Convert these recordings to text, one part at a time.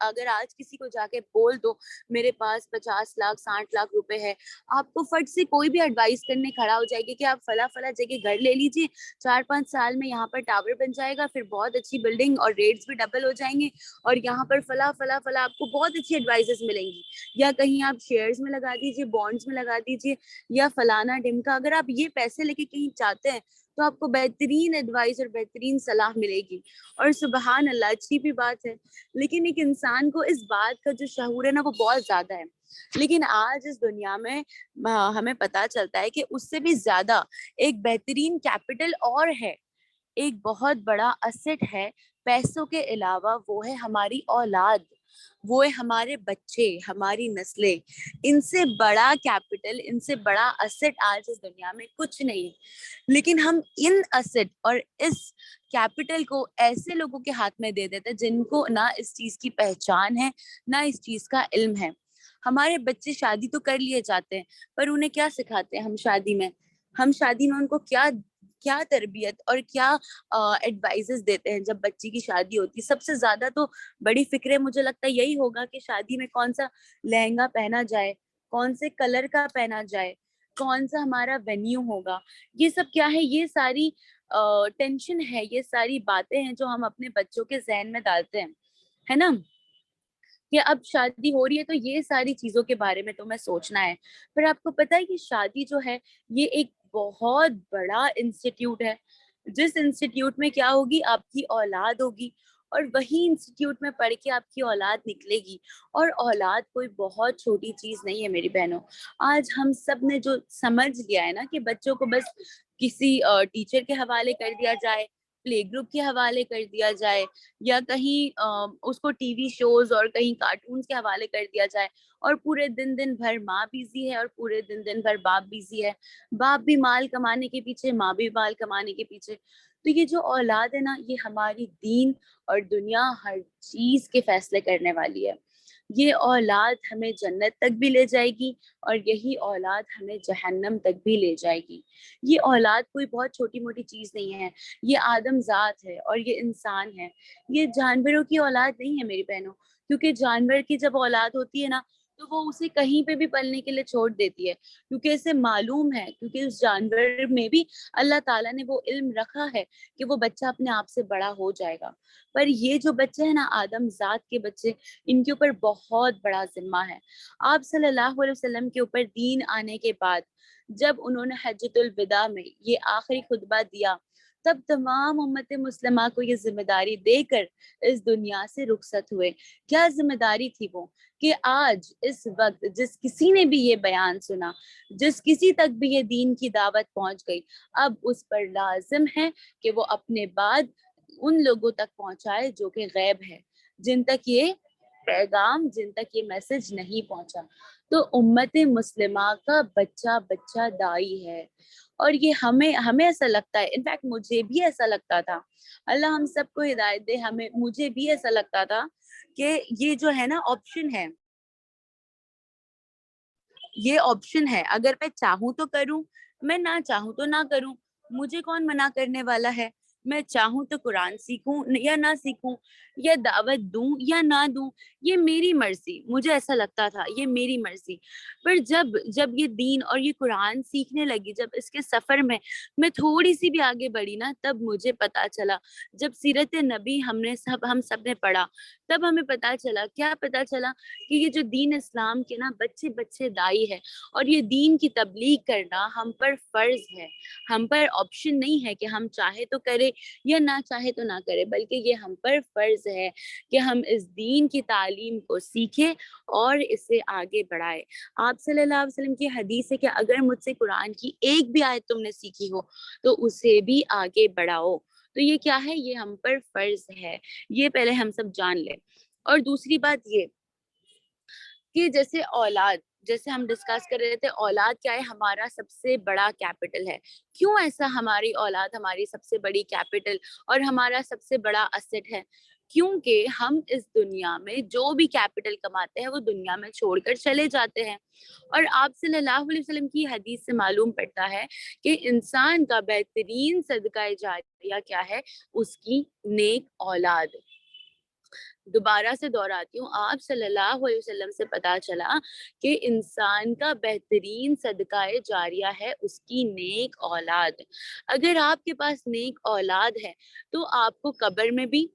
اگر آج کسی کو جا کے بول دو میرے پاس 50 لاکھ 60 لاکھ روپے ہے, آپ کو فٹ سے کوئی بھی ایڈوائز کرنے کھڑا ہو جائے گی کہ آپ فلاں فلاں جگہ گھر لے لیجیے, 4-5 سال میں یہاں پر ٹاور بن جائے گا, پھر بہت اچھی بلڈنگ اور ریٹس بھی ڈبل ہو جائیں گے, اور یہاں پر فلاں فلاں فلاں آپ کو بہت اچھی ایڈوائزز ملیں گی, یا کہیں آپ شیئرز میں لگا دیجیے, بانڈز میں لگا دیجیے, یا فلانا ڈمکا. اگر آپ یہ پیسے لے کے کہیں چاہتے ہیں تو آپ کو بہترین ایڈوائز اور بہترین صلاح ملے گی. اور سبحان اللہ, اچھی بھی بات ہے, لیکن ایک انسان کو اس بات کا جو شعور ہے نا وہ بہت زیادہ ہے. لیکن آج اس دنیا میں ہمیں پتا چلتا ہے کہ اس سے بھی زیادہ ایک بہترین کیپٹل اور ہے, ایک بہت بڑا اسٹ ہے پیسوں کے علاوہ, وہ ہے ہماری اولاد, وہ ہے ہمارے بچے, ہماری نسلیں. ان سے بڑا کیپٹل, ان سے بڑا اسٹ آج اس دنیا میں کچھ نہیں. لیکن ہم ان اسٹ اور اس کیپٹل کو ایسے لوگوں کے ہاتھ میں دے دیتے جن کو نہ اس چیز کی پہچان ہے نہ اس چیز کا علم ہے. ہمارے بچے شادی تو کر لیے جاتے ہیں, پر انہیں کیا سکھاتے ہیں ہم شادی میں؟ ہم شادی میں ان کو کیا تربیت اور کیا ایڈوائزز دیتے ہیں جب بچی کی شادی ہوتی ہے؟ سب سے زیادہ تو بڑی فکر مجھے لگتا ہے یہی ہوگا کہ شادی میں کون سا لہنگا پہنا جائے, کون سے کلر کا پہنا جائے, کون سا ہمارا وینیو ہوگا. یہ سب کیا ہے؟ یہ ساری ٹینشن ہے, یہ ساری باتیں ہیں جو ہم اپنے بچوں کے ذہن میں ڈالتے ہیں, ہے نا, کہ اب شادی ہو رہی ہے تو یہ ساری چیزوں کے بارے میں تمہیں سوچنا ہے. پر آپ کو پتا ہے کہ شادی جو ہے یہ ایک بہت بڑا انسٹیٹیوٹ ہے, جس انسٹیٹیوٹ میں کیا ہوگی, آپ کی اولاد ہوگی, اور وہی انسٹیٹیوٹ میں پڑھ کے آپ کی اولاد نکلے گی. اور اولاد کوئی بہت چھوٹی چیز نہیں ہے میری بہنوں. آج ہم سب نے جو سمجھ لیا ہے نا کہ بچوں کو بس کسی ٹیچر کے حوالے کر دیا جائے, پلے گروپ کے حوالے کر دیا جائے, یا کہیں اس کو ٹی وی شوز اور کہیں کارٹونز کے حوالے کر دیا جائے, اور پورے دن بھر ماں بزی ہے اور پورے دن بھر باپ بزی ہے, باپ بھی مال کمانے کے پیچھے, ماں بھی مال کمانے کے پیچھے. تو یہ جو اولاد ہے نا یہ ہماری دین اور دنیا ہر چیز کے فیصلے کرنے والی ہے. یہ اولاد ہمیں جنت تک بھی لے جائے گی اور یہی اولاد ہمیں جہنم تک بھی لے جائے گی. یہ اولاد کوئی بہت چھوٹی موٹی چیز نہیں ہے, یہ آدم ذات ہے اور یہ انسان ہے. یہ جانوروں کی اولاد نہیں ہے میری بہنوں, کیونکہ جانور کی جب اولاد ہوتی ہے نا تو وہ اسے کہیں پہ بھی پلنے کے لیے چھوڑ دیتی ہے, کیونکہ اسے معلوم ہے, کیونکہ اس جانور میں بھی اللہ تعالیٰ نے وہ علم رکھا ہے کہ وہ بچہ اپنے آپ سے بڑا ہو جائے گا. پر یہ جو بچے ہیں نا آدم ذات کے بچے, ان کے اوپر بہت بڑا ذمہ ہے. آپ صلی اللہ علیہ وسلم کے اوپر دین آنے کے بعد جب انہوں نے حجۃ الوداع میں یہ آخری خطبہ دیا, تب تمام امت مسلمہ کو یہ ذمہ داری دے کر اس دنیا سے رخصت ہوئے. کیا ذمہ داری تھی وہ؟ کہ آج اس وقت جس کسی نے بھی یہ بیان سنا, جس کسی تک بھی یہ دین کی دعوت پہنچ گئی, اب اس پر لازم ہے کہ وہ اپنے بعد ان لوگوں تک پہنچائے جو کہ غیب ہے, جن تک یہ پیغام, جن تک یہ میسج نہیں پہنچا. تو امت مسلمہ کا بچہ بچہ دائی ہے, اور یہ ہمیں ایسا لگتا ہے, انفیکٹ مجھے بھی ایسا لگتا تھا, اللہ ہم سب کو ہدایت دے, مجھے بھی ایسا لگتا تھا کہ یہ جو ہے نا آپشن ہے, یہ آپشن ہے, اگر میں چاہوں تو کروں, میں نہ چاہوں تو نہ کروں, مجھے کون منع کرنے والا ہے. میں چاہوں تو قرآن سیکھوں یا نہ سیکھوں, یا دعوت دوں یا نہ دوں, یہ میری مرضی. مجھے ایسا لگتا تھا یہ میری مرضی. پر جب یہ دین اور یہ قرآن سیکھنے لگی, جب اس کے سفر میں تھوڑی سی بھی آگے بڑھی نا, تب مجھے پتا چلا, جب سیرت نبی ہم سب نے پڑھا, تب ہمیں پتا چلا, کیا پتا چلا, کہ یہ جو دین اسلام کے نا بچے بچے دائی ہے, اور یہ دین کی تبلیغ کرنا ہم پر فرض ہے, ہم پر آپشن نہیں ہے کہ ہم چاہے تو کرے یا نہ چاہے تو نہ کرے, بلکہ یہ ہم پر فرض ہے کہ ہم اس دین کی تعلیم کو سیکھیں اور اسے آگے بڑھائے. آپ صلی اللہ علیہ وسلم کی حدیث ہے کہ اگر مجھ سے قرآن کی ایک بھی آیت تم نے سیکھی ہو تو اسے بھی آگے بڑھاؤ. تو یہ کیا ہے؟ یہ ہم پر فرض ہے, یہ پہلے ہم سب جان لیں. اور دوسری بات یہ کہ جیسے اولاد, جیسے ہم ڈسکس کر رہے تھے, اولاد کیا ہے؟ ہمارا سب سے بڑا کیپٹل ہے. کیوں ایسا؟ ہماری اولاد ہماری سب سے بڑی کیپٹل اور ہمارا سب سے بڑا اسٹ ہے, کیونکہ ہم اس دنیا میں جو بھی کیپٹل کماتے ہیں وہ دنیا میں چھوڑ کر چلے جاتے ہیں. اور آپ صلی اللہ علیہ وسلم کی حدیث سے معلوم پڑتا ہے کہ انسان کا بہترین صدقہ جاریہ کیا ہے؟ اس کی نیک اولاد. دوبارہ سے دہراتی ہوں، آپ صلی اللہ علیہ وسلم سے پتا چلا کہ انسان کا بہترین صدقہ جاریہ ہے اس کی نیک اولاد۔ اگر آپ کے پاس نیک اولاد ہے تو آپ کو قبر میں بھی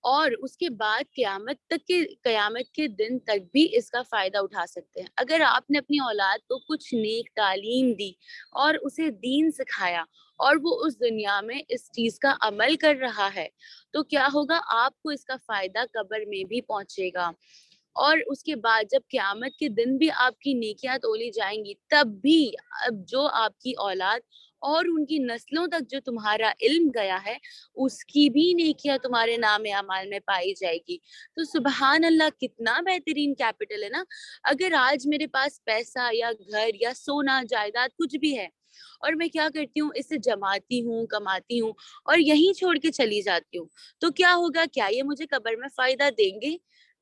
اور اس کے بعد قیامت کے دن تک بھی اس کا فائدہ اٹھا سکتے ہیں۔ اگر آپ نے اپنی اولاد کو کچھ نیک تعلیم دی اور اسے دین سکھایا اور وہ اس دنیا میں اس چیز کا عمل کر رہا ہے تو کیا ہوگا، آپ کو اس کا فائدہ قبر میں بھی پہنچے گا، اور اس کے بعد جب قیامت کے دن بھی آپ کی نیکیاں تولی جائیں گی تب بھی اب جو آپ کی اولاد اور ان کی نسلوں تک جو تمہارا علم گیا ہے اس کی بھی نیکیاں تمہارے نام اعمال میں پائی جائے گی۔ تو سبحان اللہ، کتنا بہترین کیپٹل ہے نا۔ اگر آج میرے پاس پیسہ یا گھر یا سونا جائیداد کچھ بھی ہے اور میں کیا کرتی ہوں، اسے جماتی ہوں، کماتی ہوں اور یہیں چھوڑ کے چلی جاتی ہوں، تو کیا ہوگا، کیا یہ مجھے قبر میں فائدہ دیں گے؟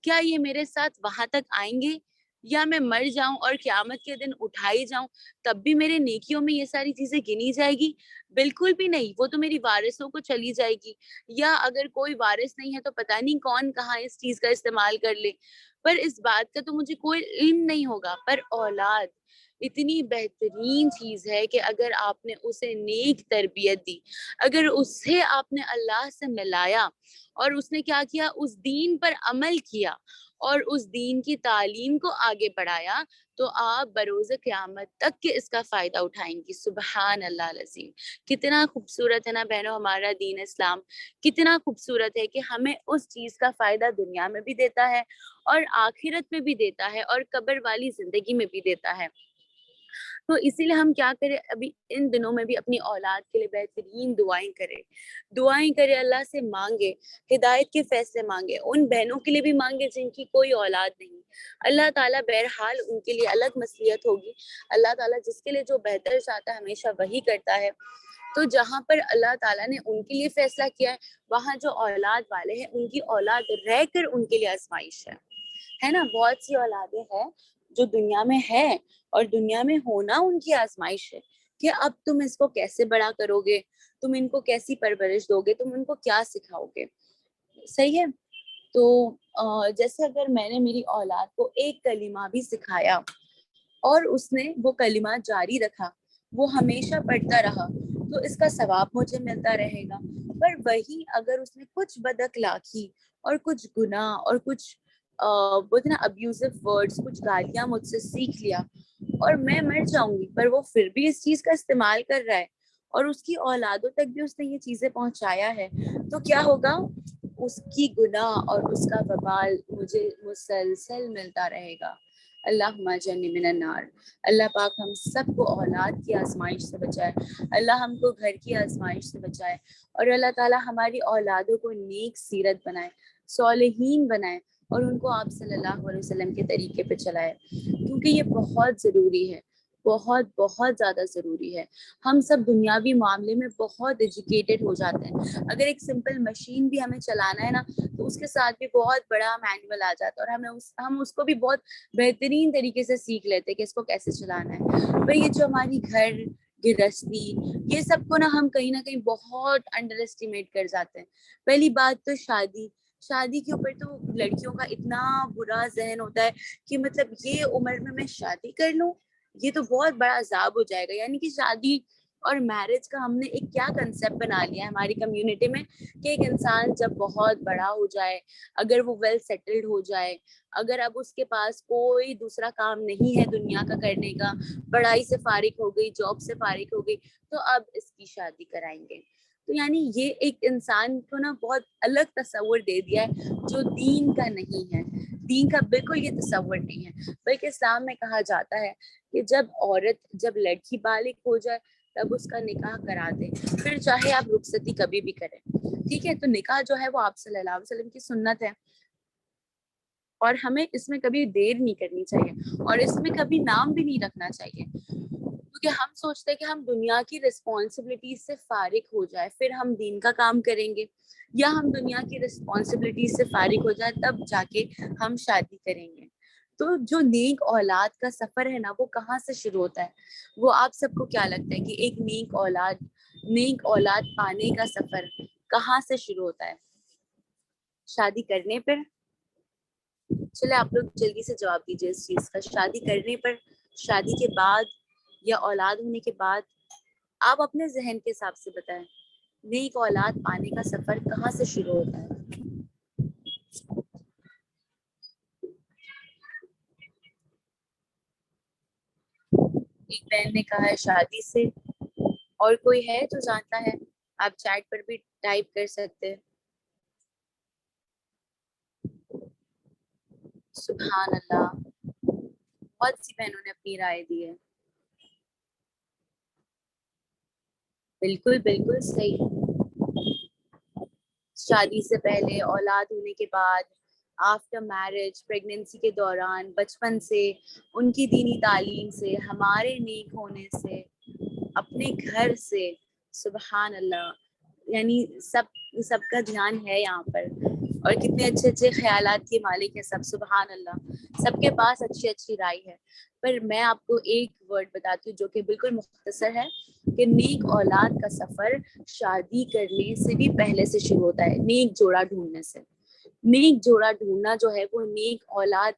کیا یہ میرے ساتھ وہاں تک آئیں گے؟ یا میں مر جاؤں اور قیامت کے دن اٹھائی جاؤں تب بھی میرے نیکیوں میں یہ ساری چیزیں گنی جائے گی؟ بالکل بھی نہیں، وہ تو میری وارثوں کو چلی جائے گی، یا اگر کوئی وارث نہیں ہے تو پتہ نہیں کون کہاں اس چیز کا استعمال کر لے۔ پر اس بات کا تو مجھے کوئی علم نہیں ہوگا۔ پر اولاد اتنی بہترین چیز ہے کہ اگر آپ نے اسے نیک تربیت دی، اگر اسے آپ نے اللہ سے ملایا اور اس نے کیا کیا، اس دین پر عمل کیا اور اس دین کی تعلیم کو آگے بڑھایا، تو آپ بروز قیامت تک کے اس کا فائدہ اٹھائیں گی۔ سبحان اللہ العظیم، کتنا خوبصورت ہے نا بہنوں ہمارا دین اسلام، کتنا خوبصورت ہے کہ ہمیں اس چیز کا فائدہ دنیا میں بھی دیتا ہے اور آخرت میں بھی دیتا ہے اور قبر والی زندگی میں بھی دیتا ہے۔ تو اسی لیے ہم کیا کریں، ابھی ان دنوں میں بھی اپنی اولاد کے لیے بہترین دعائیں کریں، اللہ سے مانگے، ہدایت کے فیصلے مانگے، ان بہنوں کے لیے بھی مانگے جن کی کوئی اولاد نہیں۔ اللہ تعالیٰ بہرحال ان کے لیے الگ مصلیحت ہوگی، اللہ تعالیٰ جس کے لیے جو بہتر چاہتا ہے ہمیشہ وہی کرتا ہے۔ تو جہاں پر اللہ تعالیٰ نے ان کے لیے فیصلہ کیا ہے، وہاں جو اولاد والے ہیں ان کی اولاد رہ کر ان کے لیے آزمائش ہے نا۔ بہت سی اولادیں ہیں جو دنیا میں ہے اور دنیا میں ہونا ان کی آزمائش ہے کہ اب تم اس کو کیسے بڑا کرو گے، تم ان کو کیسی پرورش دو گے، تم ان کو کیا سکھاؤ گے، صحیح ہے۔ تو جیسے اگر میں نے میری اولاد کو ایک کلمہ بھی سکھایا اور اس نے وہ کلمہ جاری رکھا، وہ ہمیشہ پڑھتا رہا، تو اس کا ثواب مجھے ملتا رہے گا۔ پر وہی اگر اس نے کچھ بد اخلاقی اور کچھ گناہ اور کچھ بولتے نا ابیوزو ورڈز، کچھ گالیاں مجھ سے سیکھ لیا اور میں مر جاؤں گی، پر وہ پھر بھی اس چیز کا استعمال کر رہا ہے اور اس کی اولادوں تک بھی اس نے یہ چیزیں پہنچایا ہے، تو کیا ہوگا، اس کی گناہ اور اس کا وبال مجھے مسلسل ملتا رہے گا۔ اللہم اجرنی من النار۔ اللہ پاک ہم سب کو اولاد کی آزمائش سے بچائے، اللہ ہم کو گھر کی آزمائش سے بچائے، اور اللہ تعالی ہماری اولادوں کو نیک سیرت بنائے، صالحین بنائے، اور ان کو آپ صلی اللہ علیہ وسلم کے طریقے پہ چلائے، کیونکہ یہ بہت ضروری ہے، بہت بہت زیادہ ضروری ہے۔ ہم سب دنیاوی معاملے میں بہت ایجوکیٹڈ ہو جاتے ہیں، اگر ایک سمپل مشین بھی ہمیں چلانا ہے نا تو اس کے ساتھ بھی بہت بڑا مینول آ جاتا ہے، اور ہم اس کو بھی بہت بہترین طریقے سے سیکھ لیتے کہ اس کو کیسے چلانا ہے۔ پر یہ جو ہماری گھر گرہستی، یہ سب کو نا ہم کہیں نہ کہیں بہت انڈر اسٹیمیٹ کر جاتے ہیں۔ پہلی بات تو شادی کے اوپر تو لڑکیوں کا اتنا برا ذہن ہوتا ہے کہ مطلب یہ عمر میں شادی کر لوں، یہ تو بہت بڑا عذاب ہو جائے گا۔ یعنی کہ شادی اور میرج کا ہم نے ایک کیا کنسیپٹ بنا لیا ہے ہماری کمیونٹی میں کہ ایک انسان جب بہت بڑا ہو جائے، اگر وہ ویل سیٹلڈ ہو جائے، اگر اب اس کے پاس کوئی دوسرا کام نہیں ہے دنیا کا کرنے کا، پڑھائی سے فارغ ہو گئی، جاب سے فارغ ہو گئی، تو اب اس کی شادی کرائیں گے۔ تو یعنی یہ ایک انسان کو نا بہت الگ تصور دے دیا ہے جو دین کا نہیں ہے، دین کا بالکل یہ تصور نہیں ہے۔ بلکہ اسلام میں کہا جاتا ہے کہ جب لڑکی بالغ ہو جائے تب اس کا نکاح کرا دے، پھر چاہے آپ رخصتی کبھی بھی کریں، ٹھیک ہے۔ تو نکاح جو ہے وہ آپ صلی اللہ علیہ وسلم کی سنت ہے، اور ہمیں اس میں کبھی دیر نہیں کرنی چاہیے اور اس میں کبھی نام بھی نہیں رکھنا چاہیے، کیونکہ ہم سوچتے ہیں کہ ہم دنیا کی رسپانسبلٹیز سے فارغ ہو جائے پھر ہم دین کا کام کریں گے، یا ہم دنیا کی رسپانسبلٹیز سے فارغ ہو جائے تب جا کے ہم شادی کریں گے۔ تو جو نیک اولاد کا سفر ہے نا وہ کہاں سے شروع ہوتا ہے؟ وہ آپ سب کو کیا لگتا ہے کہ ایک نیک اولاد پانے کا سفر کہاں سے شروع ہوتا ہے؟ شادی کرنے پر؟ چلے آپ لوگ جلدی سے جواب دیجیے اس چیز کا. شادی کرنے پر, شادی کے بعد, یا اولاد ہونے کے بعد؟ آپ اپنے ذہن کے حساب سے بتائیں. نیک اولاد پانے کا سفر کہاں سے شروع ہوتا ہے؟ ایک بہن نے کہا ہے شادی سے. اور کوئی ہے جو جانتا ہے؟ آپ چیٹ پر بھی ٹائپ کر سکتے ہیں. سبحان اللہ, بہت سی بہنوں نے اپنی رائے دی ہے. بالکل بالکل صحیح. شادی سے پہلے, اولاد ہونے کے بعد, آفٹر میرج, پریگنینسی کے دوران, بچپن سے, ان کی دینی تعلیم سے, ہمارے نیک ہونے سے, اپنے گھر سے. سبحان اللہ, یعنی سب کا دھیان ہے یہاں پر. اور کتنے اچھے اچھے خیالات کے مالک ہیں سب. سبحان اللہ, سب کے پاس اچھی اچھی رائے ہے. پر میں آپ کو ایک ورڈ بتاتی ہوں جو کہ بالکل مختصر ہے, کہ نیک اولاد کا سفر شادی کرنے سے بھی پہلے سے شروع ہوتا ہے, نیک جوڑا ڈھونڈنے سے. نیک جوڑا ڈھونڈنا جو ہے وہ نیک اولاد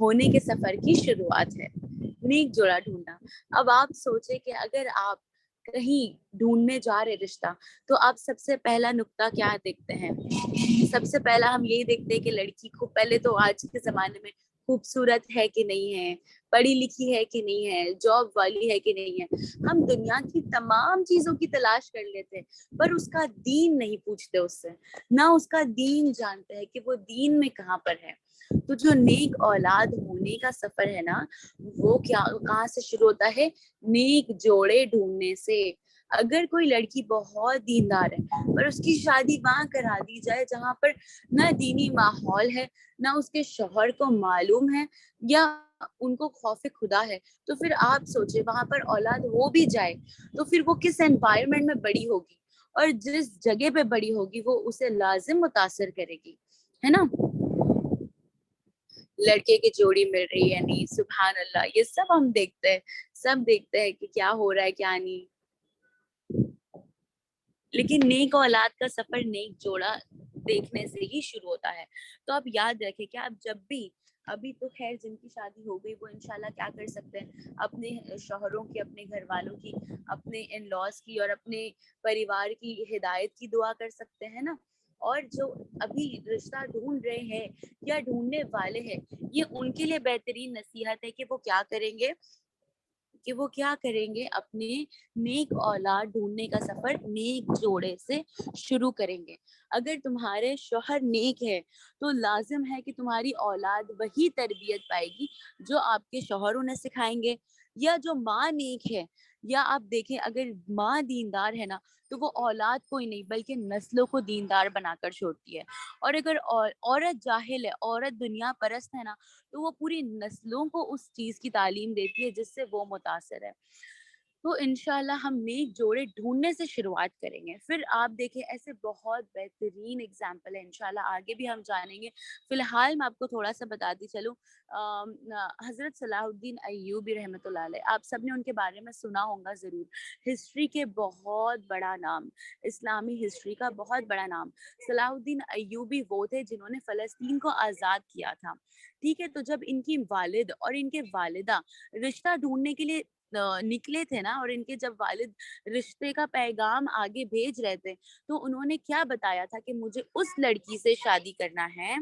ہونے کے سفر کی شروعات ہے. نیک جوڑا ڈھونڈنا. اب آپ سوچیں کہ اگر آپ کہیں ڈھونڈنے جا رہے رشتہ, تو آپ سب سے پہلا نقطہ کیا دیکھتے ہیں؟ سب سے پہلا ہم یہی دیکھتے ہیں کہ لڑکی کو, پہلے تو آج کے زمانے میں خوبصورت ہے کہ نہیں ہے, پڑھی لکھی ہے کہ نہیں ہے, جاب والی ہے کہ نہیں ہے. ہم دنیا کی تمام چیزوں کی تلاش کر لیتے ہیں, پر اس کا دین نہیں پوچھتے اس سے, نہ اس کا دین جانتے ہیں کہ وہ دین میں کہاں پر ہے. تو جو نیک اولاد ہونے کا سفر ہے نا, وہ کہاں سے شروع ہوتا ہے؟ نیک جوڑے ڈھونڈنے سے. اگر کوئی لڑکی بہت دیندار ہے, پر اس کی شادی وہاں کرا دی جائے جہاں پر نہ دینی ماحول ہے, نہ اس کے شوہر کو معلوم ہے, یا ان کو خوف خدا ہے, تو پھر آپ سوچے وہاں پر اولاد ہو بھی جائے تو پھر وہ کس انوائرمنٹ میں بڑی ہوگی, اور جس جگہ پہ بڑی ہوگی وہ اسے لازم متاثر کرے گی, ہے نا. لڑکے کی جوڑی مل رہی ہے نہیں, سبحان اللہ, یہ سب ہم دیکھتے ہیں. سب دیکھتے ہیں کہ کیا ہو رہا ہے کیا نہیں. لیکن نیک اولاد کا سفر نیک جوڑا دیکھنے سے ہی شروع ہوتا ہے. تو آپ یاد رکھیں کہ آپ جب بھی, ابھی تو خیر جن کی شادی ہو گئی وہ انشاءاللہ کیا کر سکتے ہیں, اپنے شوہروں کی, اپنے گھر والوں کی, اپنے ان لاز کی, اور اپنے پریوار کی ہدایت کی دعا کر سکتے ہیں نا. اور جو ابھی رشتہ ڈھونڈ رہے ہیں یا ڈھونڈنے والے ہیں, یہ ان کے لیے بہترین نصیحت ہے کہ وہ کیا کریں گے, اپنے نیک اولاد ڈھونڈنے کا سفر نیک جوڑے سے شروع کریں گے. اگر تمہارے شوہر نیک ہے تو لازم ہے کہ تمہاری اولاد وہی تربیت پائے گی جو آپ کے شوہر انہیں سکھائیں گے. یا جو ماں نیک ہے, یا آپ دیکھیں اگر ماں دیندار ہے نا, تو وہ اولاد کوئی نہیں بلکہ نسلوں کو دیندار بنا کر چھوڑتی ہے. اور اگر عورت جاہل ہے, عورت دنیا پرست ہے نا, تو وہ پوری نسلوں کو اس چیز کی تعلیم دیتی ہے جس سے وہ متاثر ہے. تو انشاءاللہ ہم نیک جوڑے ڈھونڈنے سے شروعات کریں گے. پھر آپ دیکھیں ایسے بہت بہترین اگزامپل ہے, انشاءاللہ آگے بھی ہم جانیں گے. فی الحال میں آپ کو تھوڑا سا بتاتی چلوں, حضرت صلاح الدین ایوبی رحمۃ اللہ علیہ, آپ سب نے ان کے بارے میں سنا ہوگا ضرور. ہسٹری کے بہت بڑا نام, اسلامی ہسٹری کا بہت بڑا نام. صلاح الدین ایوبی وہ تھے جنہوں نے فلسطین کو آزاد کیا تھا. ٹھیک ہے, تو جب ان کی والد اور ان کے والدہ رشتہ ڈھونڈنے کے لیے نکلے تھے نا, اور ان کے جب والد رشتے کا پیغام آگے بھیج رہے تھے, تو انہوں نے کیا بتایا تھا کہ مجھے اس لڑکی سے شادی کرنا ہے.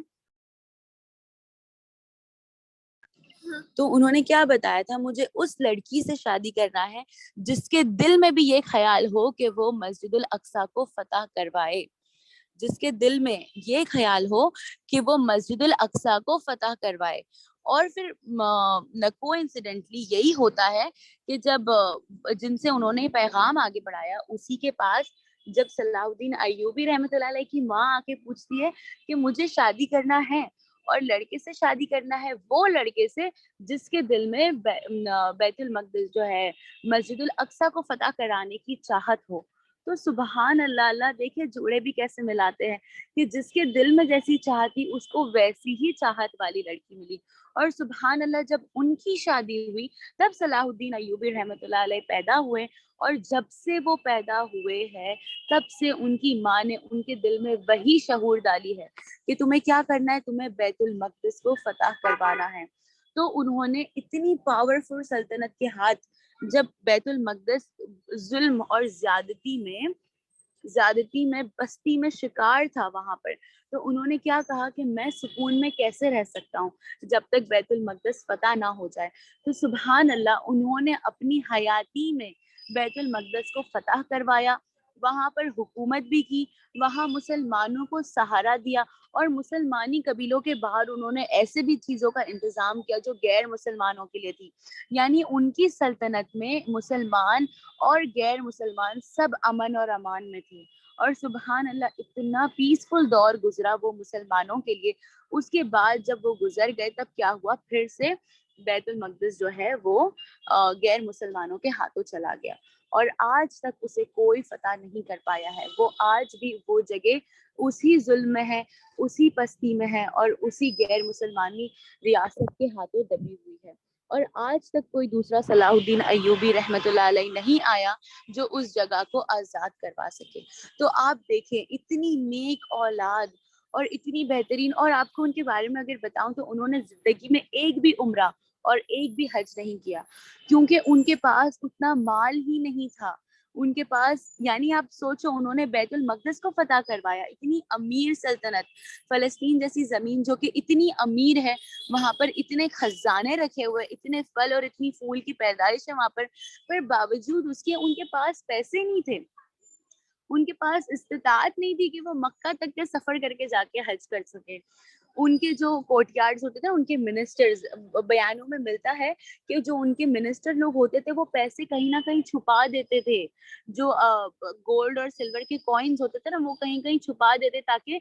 تو انہوں نے کیا بتایا تھا, مجھے اس لڑکی سے شادی کرنا ہے جس کے دل میں بھی یہ خیال ہو کہ وہ مسجد الاقصی کو فتح کروائے. جس کے دل میں یہ خیال ہو کہ وہ مسجد الاقصی کو فتح کروائے. اور پھر کو انسیڈنٹلی یہی ہوتا ہے کہ جب جن سے انہوں نے پیغام آگے بڑھایا, اسی کے پاس جب صلاح الدین ایوبی رحمۃ اللہ علیہ کی ماں آ کے پوچھتی ہے کہ مجھے شادی کرنا ہے, اور لڑکے سے شادی کرنا ہے, وہ لڑکے سے جس کے دل میں بیت المقدس جو ہے, مسجد الاقصی کو فتح کرانے کی چاہت ہو, تو سبحان اللہ، اللہ دیکھے جوڑے بھی کیسے ملاتے ہیں کہ جس کے دل میں جیسی چاہت تھی اس کو ویسی ہی چاہت والی لڑکی ملی. اور سبحان اللہ جب ان کی شادی ہوئی تب صلاح الدین ایوبی رحمۃ اللہ علیہ پیدا ہوئے. اور جب سے وہ پیدا ہوئے ہیں تب سے ان کی ماں نے ان کے دل میں وہی شعور ڈالی ہے کہ تمہیں کیا کرنا ہے، تمہیں بیت المقدس کو فتح کروانا ہے. تو انہوں نے اتنی پاورفل سلطنت کے ہاتھ، جب بیت المقدس ظلم اور زیادتی میں بستی میں شکار تھا وہاں پر، تو انہوں نے کیا کہا کہ میں سکون میں کیسے رہ سکتا ہوں جب تک بیت المقدس فتح نہ ہو جائے. تو سبحان اللہ انہوں نے اپنی حیاتی میں بیت المقدس کو فتح کروایا، وہاں پر حکومت بھی کی، وہاں مسلمانوں کو سہارا دیا، اور مسلمانی قبیلوں کے باہر انہوں نے ایسے بھی چیزوں کا انتظام کیا جو غیر مسلمانوں کے لیے تھی. یعنی ان کی سلطنت میں مسلمان اور غیر مسلمان سب امن اور امان میں تھے. اور سبحان اللہ اتنا پیسفل دور گزرا وہ مسلمانوں کے لیے. اس کے بعد جب وہ گزر گئے تب کیا ہوا، پھر سے بیت المقدس جو ہے وہ غیر مسلمانوں کے ہاتھوں چلا گیا، اور آج تک اسے کوئی فتح نہیں کر پایا ہے. وہ آج بھی وہ جگہ اسی ظلم میں ہے، اسی پستی میں ہے، اور اسی غیر مسلمانی ریاست کے ہاتھوں دبی ہوئی ہے. اور آج تک کوئی دوسرا صلاح الدین ایوبی رحمۃ اللہ علیہ نہیں آیا جو اس جگہ کو آزاد کروا سکے. تو آپ دیکھیں اتنی نیک اولاد اور اتنی بہترین. اور آپ کو ان کے بارے میں اگر بتاؤں تو انہوں نے زندگی میں ایک بھی عمرہ اور ایک بھی حج نہیں کیا، کیونکہ ان کے پاس اتنا مال ہی نہیں تھا. ان کے پاس، یعنی آپ سوچو انہوں نے بیت المقدس کو فتح کروایا، اتنی امیر سلطنت، فلسطین جیسی زمین جو کہ اتنی امیر ہے، وہاں پر اتنے خزانے رکھے ہوئے، اتنے پھل اور اتنی پھول کی پیدائش ہے وہاں پر باوجود اس کے ان کے پاس پیسے نہیں تھے، ان کے پاس استطاعت نہیں تھی کہ وہ مکہ تک کے سفر کر کے جا کے حج کر سکے. ان کے جو کورٹ یارڈز ہوتے تھے، ان کے منسٹرز، بیانوں میں ملتا ہے کہ جو ان کے منسٹر لوگ ہوتے تھے وہ پیسے کہیں نہ کہیں چھپا دیتے تھے. جو گولڈ اور سلور کے کوئنز ہوتے تھے نا، وہ کہیں کہیں چھپا دیتے تاکہ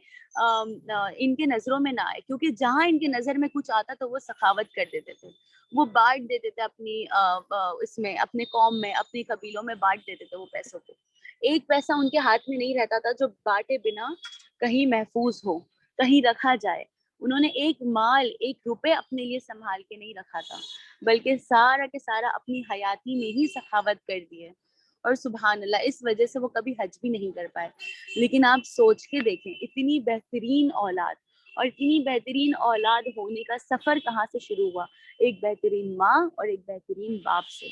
ان کے نظروں میں نہ آئے، کیونکہ جہاں ان کے نظر میں کچھ آتا تو وہ سخاوت کر دیتے تھے، وہ بانٹ دیتے تھے اپنی اس میں، اپنے قوم میں، اپنی قبیلوں میں بانٹ دیتے تھے وہ پیسوں کو. ایک پیسہ ان کے ہاتھ میں نہیں رہتا تھا جو بانٹے بنا کہیں محفوظ ہو، کہیں رکھا جائے. انہوں نے ایک مال، ایک روپے اپنے لیے سنبھال کے نہیں رکھا تھا، بلکہ سارا کے سارا اپنی حیاتی میں ہی سخاوت کر دیے. اور سبحان اللہ اس وجہ سے وہ کبھی حج بھی نہیں کر پائے. لیکن آپ سوچ کے دیکھیں اتنی بہترین اولاد، اور اتنی بہترین اولاد ہونے کا سفر کہاں سے شروع ہوا، ایک بہترین ماں اور ایک بہترین باپ سے.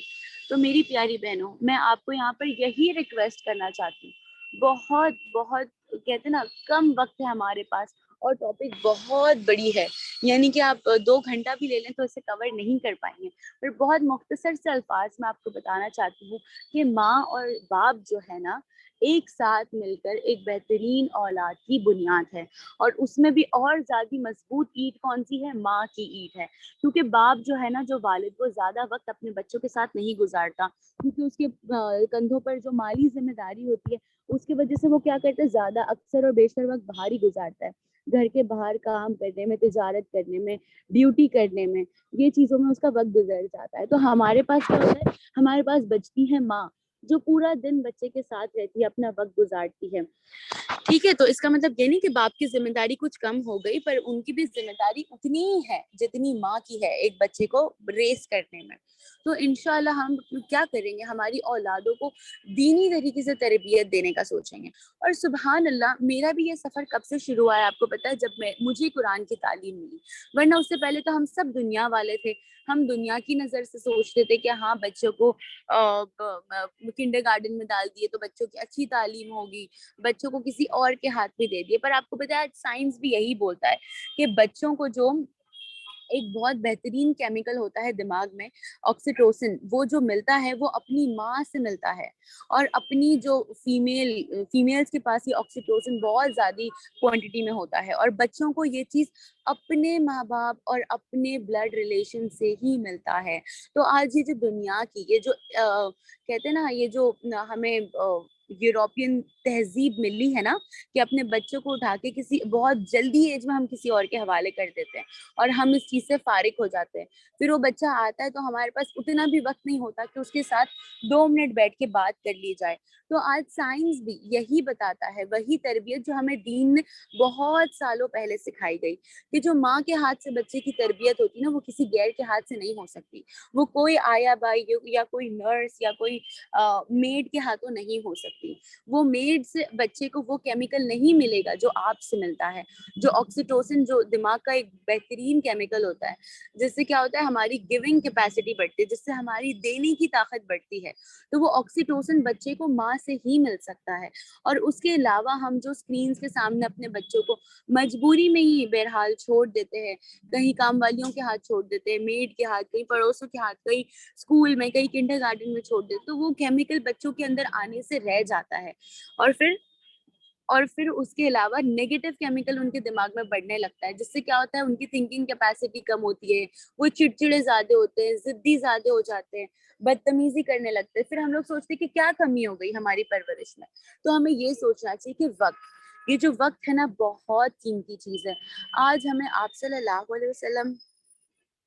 تو میری پیاری بہنوں، میں آپ کو یہاں پر یہی ریکویسٹ کرنا چاہتی ہوں، بہت بہت کہتے نا کم وقت ہے ہمارے پاس، اور ٹاپک بہت بڑی ہے، یعنی کہ آپ 2 گھنٹہ بھی لے لیں تو اسے کور نہیں کر پائیں گے. پر بہت مختصر سے الفاظ میں آپ کو بتانا چاہتی ہوں کہ ماں اور باپ جو ہے نا، ایک ساتھ مل کر ایک بہترین اولاد کی بنیاد ہے. اور اس میں بھی اور زیادہ مضبوط اینٹ کون سی ہے؟ ماں کی اینٹ ہے. کیونکہ باپ جو ہے نا، جو والد، وہ زیادہ وقت اپنے بچوں کے ساتھ نہیں گزارتا، کیونکہ اس کے کندھوں پر جو مالی ذمہ داری ہوتی ہے اس کی وجہ سے وہ کیا کرتا ہے، زیادہ اکثر اور بیشتر وقت باہر ہی گزارتا ہے، گھر کے باہر کام کرنے میں، تجارت کرنے میں، ڈیوٹی کرنے میں، یہ چیزوں میں اس کا وقت گزر جاتا ہے. تو ہمارے پاس کیا ہوتا ہے، ہمارے پاس بچتی ہے ماں جو پورا دن بچے کے ساتھ رہتی ہے، اپنا وقت گزارتی ہے. ٹھیک ہے، تو اس کا مطلب یہ نہیں کہ باپ کی ذمہ داری کچھ کم ہو گئی، پر ان کی بھی ذمہ داری اتنی ہی ہے جتنی ماں کی ہے ایک بچے کو ریس کرنے میں. تو انشاءاللہ ہم کیا کریں گے، ہماری اولادوں کو دینی طریقے سے تربیت دینے کا سوچیں گے. اور سبحان اللہ میرا بھی یہ سفر کب سے شروع ہوا ہے آپ کو پتا ہے، جب مجھے قرآن کی تعلیم ملی. ورنہ اس سے پہلے تو ہم سب دنیا والے تھے، ہم دنیا کی نظر سے سوچتے تھے کہ ہاں بچوں کو کنڈر گارڈن میں ڈال دیے تو بچوں کی اچھی تعلیم ہوگی، بچوں کو کسی اور کے ہاتھ میں دے دیے. پر آپ کو پتا ہے سائنس بھی یہی بولتا ہے کہ بچوں کو جو ایک بہت بہترین کیمیکل ہوتا ہے دماغ میں، آکسیٹوسن، وہ جو ملتا ہے وہ اپنی ماں سے ملتا ہے. اور اپنی جو فیمیلز کے پاس یہ آکسیٹوسن بہت زیادہ کوانٹٹی میں ہوتا ہے، اور بچوں کو یہ چیز اپنے ماں باپ اور اپنے بلڈ ریلیشن سے ہی ملتا ہے. تو آج یہ جو دنیا کی یہ جو کہتے ہیں نا، یہ جو ہمیں یوروپین تہذیب ملی ہے نا کہ اپنے بچوں کو اٹھا کے کسی بہت جلدی ایج میں ہم کسی اور کے حوالے کر دیتے ہیں اور ہم اس چیز سے فارغ ہو جاتے ہیں. پھر وہ بچہ آتا ہے تو ہمارے پاس اتنا بھی وقت نہیں ہوتا کہ اس کے ساتھ 2 منٹ بیٹھ کے بات کر لی جائے. تو آج سائنس بھی یہی بتاتا ہے, وہی تربیت جو ہمیں دین نے بہت سالوں پہلے سکھائی گئی, کہ جو ماں کے ہاتھ سے بچے کی تربیت ہوتی ہے نا, وہ کسی غیر کے ہاتھ سے نہیں ہو سکتی. وہ کوئی آیا بائی یا کوئی نرس یا کوئی میڈ کے ہاتھوں نہیں ہو سکتی. وہ میڈ سے بچے کو وہ کیمیکل نہیں ملے گا جو آپ سے ملتا ہے, جو آکسیٹوسن, جو دماغ کا ایک بہترین کیمیکل ہوتا ہے, جس سے کیا ہوتا ہے ہماری گیونگ کیپیسٹی بڑھتی ہے, جس سے ہماری دینے کی طاقت بڑھتی ہے. تو وہ آکسیٹوسن بچے کو ماں سے ہی مل سکتا ہے. اور اس کے علاوہ ہم جو اسکرینس کے سامنے اپنے بچوں کو مجبوری میں ہی بہرحال چھوڑ دیتے ہیں, کہیں کام والیوں کے ہاتھ چھوڑ دیتے ہیں, میڈ کے ہاتھ, کہیں پڑوسوں کے ہاتھ, کہیں اسکول میں, کہیں کنڈر گارڈن میں چھوڑ دیتے, تو وہ کیمیکل بچوں کے اندر آنے سے رہ جاتا ہے. اور پھر اس کے علاوہ نیگیٹو کیمیکل ان کے دماغ میں بڑھنے لگتا ہے, جس سے کیا ہوتا ہے ان کی تھنکنگ کیپیسٹی کم ہوتی ہے, وہ چڑچڑے زیادہ ہوتے ہیں, ضدی زیادہ ہو جاتے ہیں, بدتمیزی کرنے لگتے ہیں. پھر ہم لوگ سوچتے ہیں کہ کیا کمی ہو گئی ہماری پرورش میں. تو ہمیں یہ سوچنا چاہیے کہ وقت, یہ جو وقت ہے نا بہت قیمتی چیز ہے. آج ہمیں آپ صلی اللہ علیہ وسلم,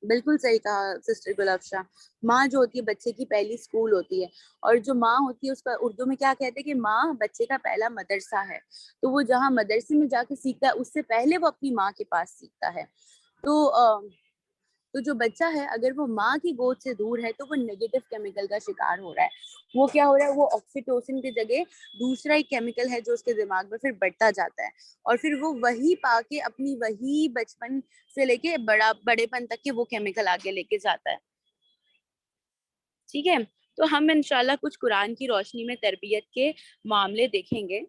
بالکل صحیح کہا سسٹر گل افشاں, ماں جو ہوتی ہے بچے کی پہلی اسکول ہوتی ہے, اور جو ماں ہوتی ہے اس کا اردو میں کیا کہتے ہیں کہ ماں بچے کا پہلا مدرسہ ہے. تو وہ جہاں مدرسے میں جا کے سیکھتا ہے, اس سے پہلے وہ اپنی ماں کے پاس سیکھتا ہے. تو جو بچہ ہے اگر وہ ماں کی گود سے دور ہے تو وہ نیگیٹو کیمیکل کا شکار ہو رہا ہے. وہ کیا ہو رہا ہے, وہ آکسیٹوسن کی جگہ دوسرا ایک کیمیکل ہے جو اس کے دماغ میں پھر بڑھتا جاتا ہے, اور پھر وہ وہی پا کے اپنی وہی بچپن سے لے کے بڑے پن تک کے وہ کیمیکل آگے لے کے جاتا ہے. ٹھیک ہے, تو ہم انشاءاللہ کچھ قرآن کی روشنی میں تربیت کے معاملے دیکھیں گے,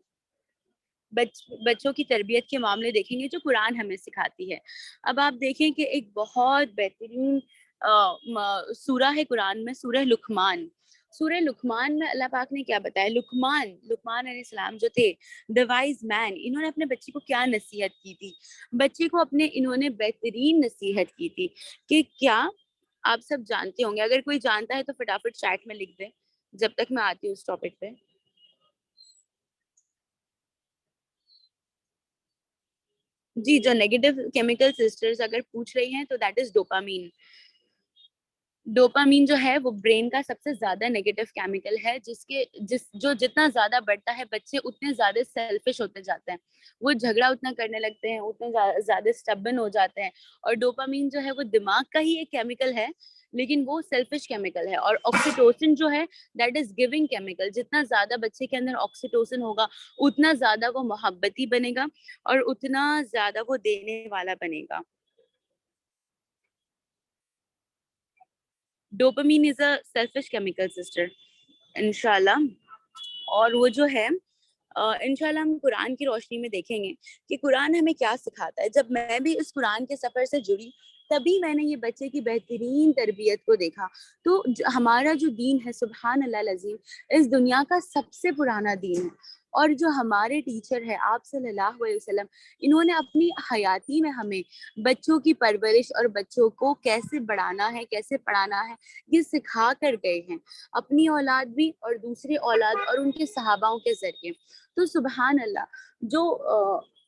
بچوں کی تربیت کے معاملے دیکھیں گے جو قرآن ہمیں سکھاتی ہے. اب آپ دیکھیں کہ ایک بہت بہترین سورہ ہے قرآن میں, سورہ لقمان. سورہ لقمان میں اللہ پاک نے کیا بتایا, لقمان علیہ السلام جو تھے, دی وائز مین, انہوں نے اپنے بچے کو کیا نصیحت کی تھی. بچے کو انہوں نے بہترین نصیحت کی تھی کہ کیا آپ سب جانتے ہوں گے, اگر کوئی جانتا ہے تو فٹافٹ چیٹ میں لکھ دیں جب تک میں آتی ہوں اس ٹاپک پہ. جی, جو نیگیٹو کیمیکل سسٹرز اگر پوچھ رہی ہیں تو دیٹ از ڈوپامین. ڈوپامین جو ہے وہ برین کا سب سے زیادہ نیگیٹو کیمیکل ہے, جو جتنا زیادہ بڑھتا ہے بچے اتنے زیادہ سیلفش ہوتے جاتے ہیں, وہ جھگڑا اتنا کرنے لگتے ہیں, اتنے زیادہ اسٹبن ہو جاتے ہیں. اور ڈوپامین جو ہے وہ دماغ کا ہی ایک کیمیکل ہے, لیکن وہ سیلفش کیمیکل ہے. اور آکسیٹوسن جو ہے دیٹ از گیونگ کیمیکل. جتنا زیادہ بچے کے اندر آکسیٹوسن ہوگا اتنا زیادہ وہ محبتی بنے گا اور اتنا زیادہ وہ دینے والا بنے گا. Dopamine is a selfish chemical sister انشاءاللہ. اور وہ جو ہے انشاءاللہ ہم قرآن کی روشنی میں دیکھیں گے کہ قرآن ہمیں کیا سکھاتا ہے. جب میں بھی اس قرآن کے سفر سے جڑی تبھی میں نے یہ بچے کی بہترین تربیت کو دیکھا. تو ہمارا جو دین ہے سبحان اللہ العظیم, اس دنیا کا سب سے پرانا دین ہے. اور جو ہمارے ٹیچر ہے آپ صلی اللہ علیہ وسلم, انہوں نے اپنی حیاتی میں ہمیں بچوں کی پرورش اور بچوں کو کیسے بڑھانا ہے, کیسے پڑھانا ہے, یہ سکھا کر گئے ہیں, اپنی اولاد بھی اور دوسری اولاد اور ان کے صحاباؤں کے ذریعے. تو سبحان اللہ,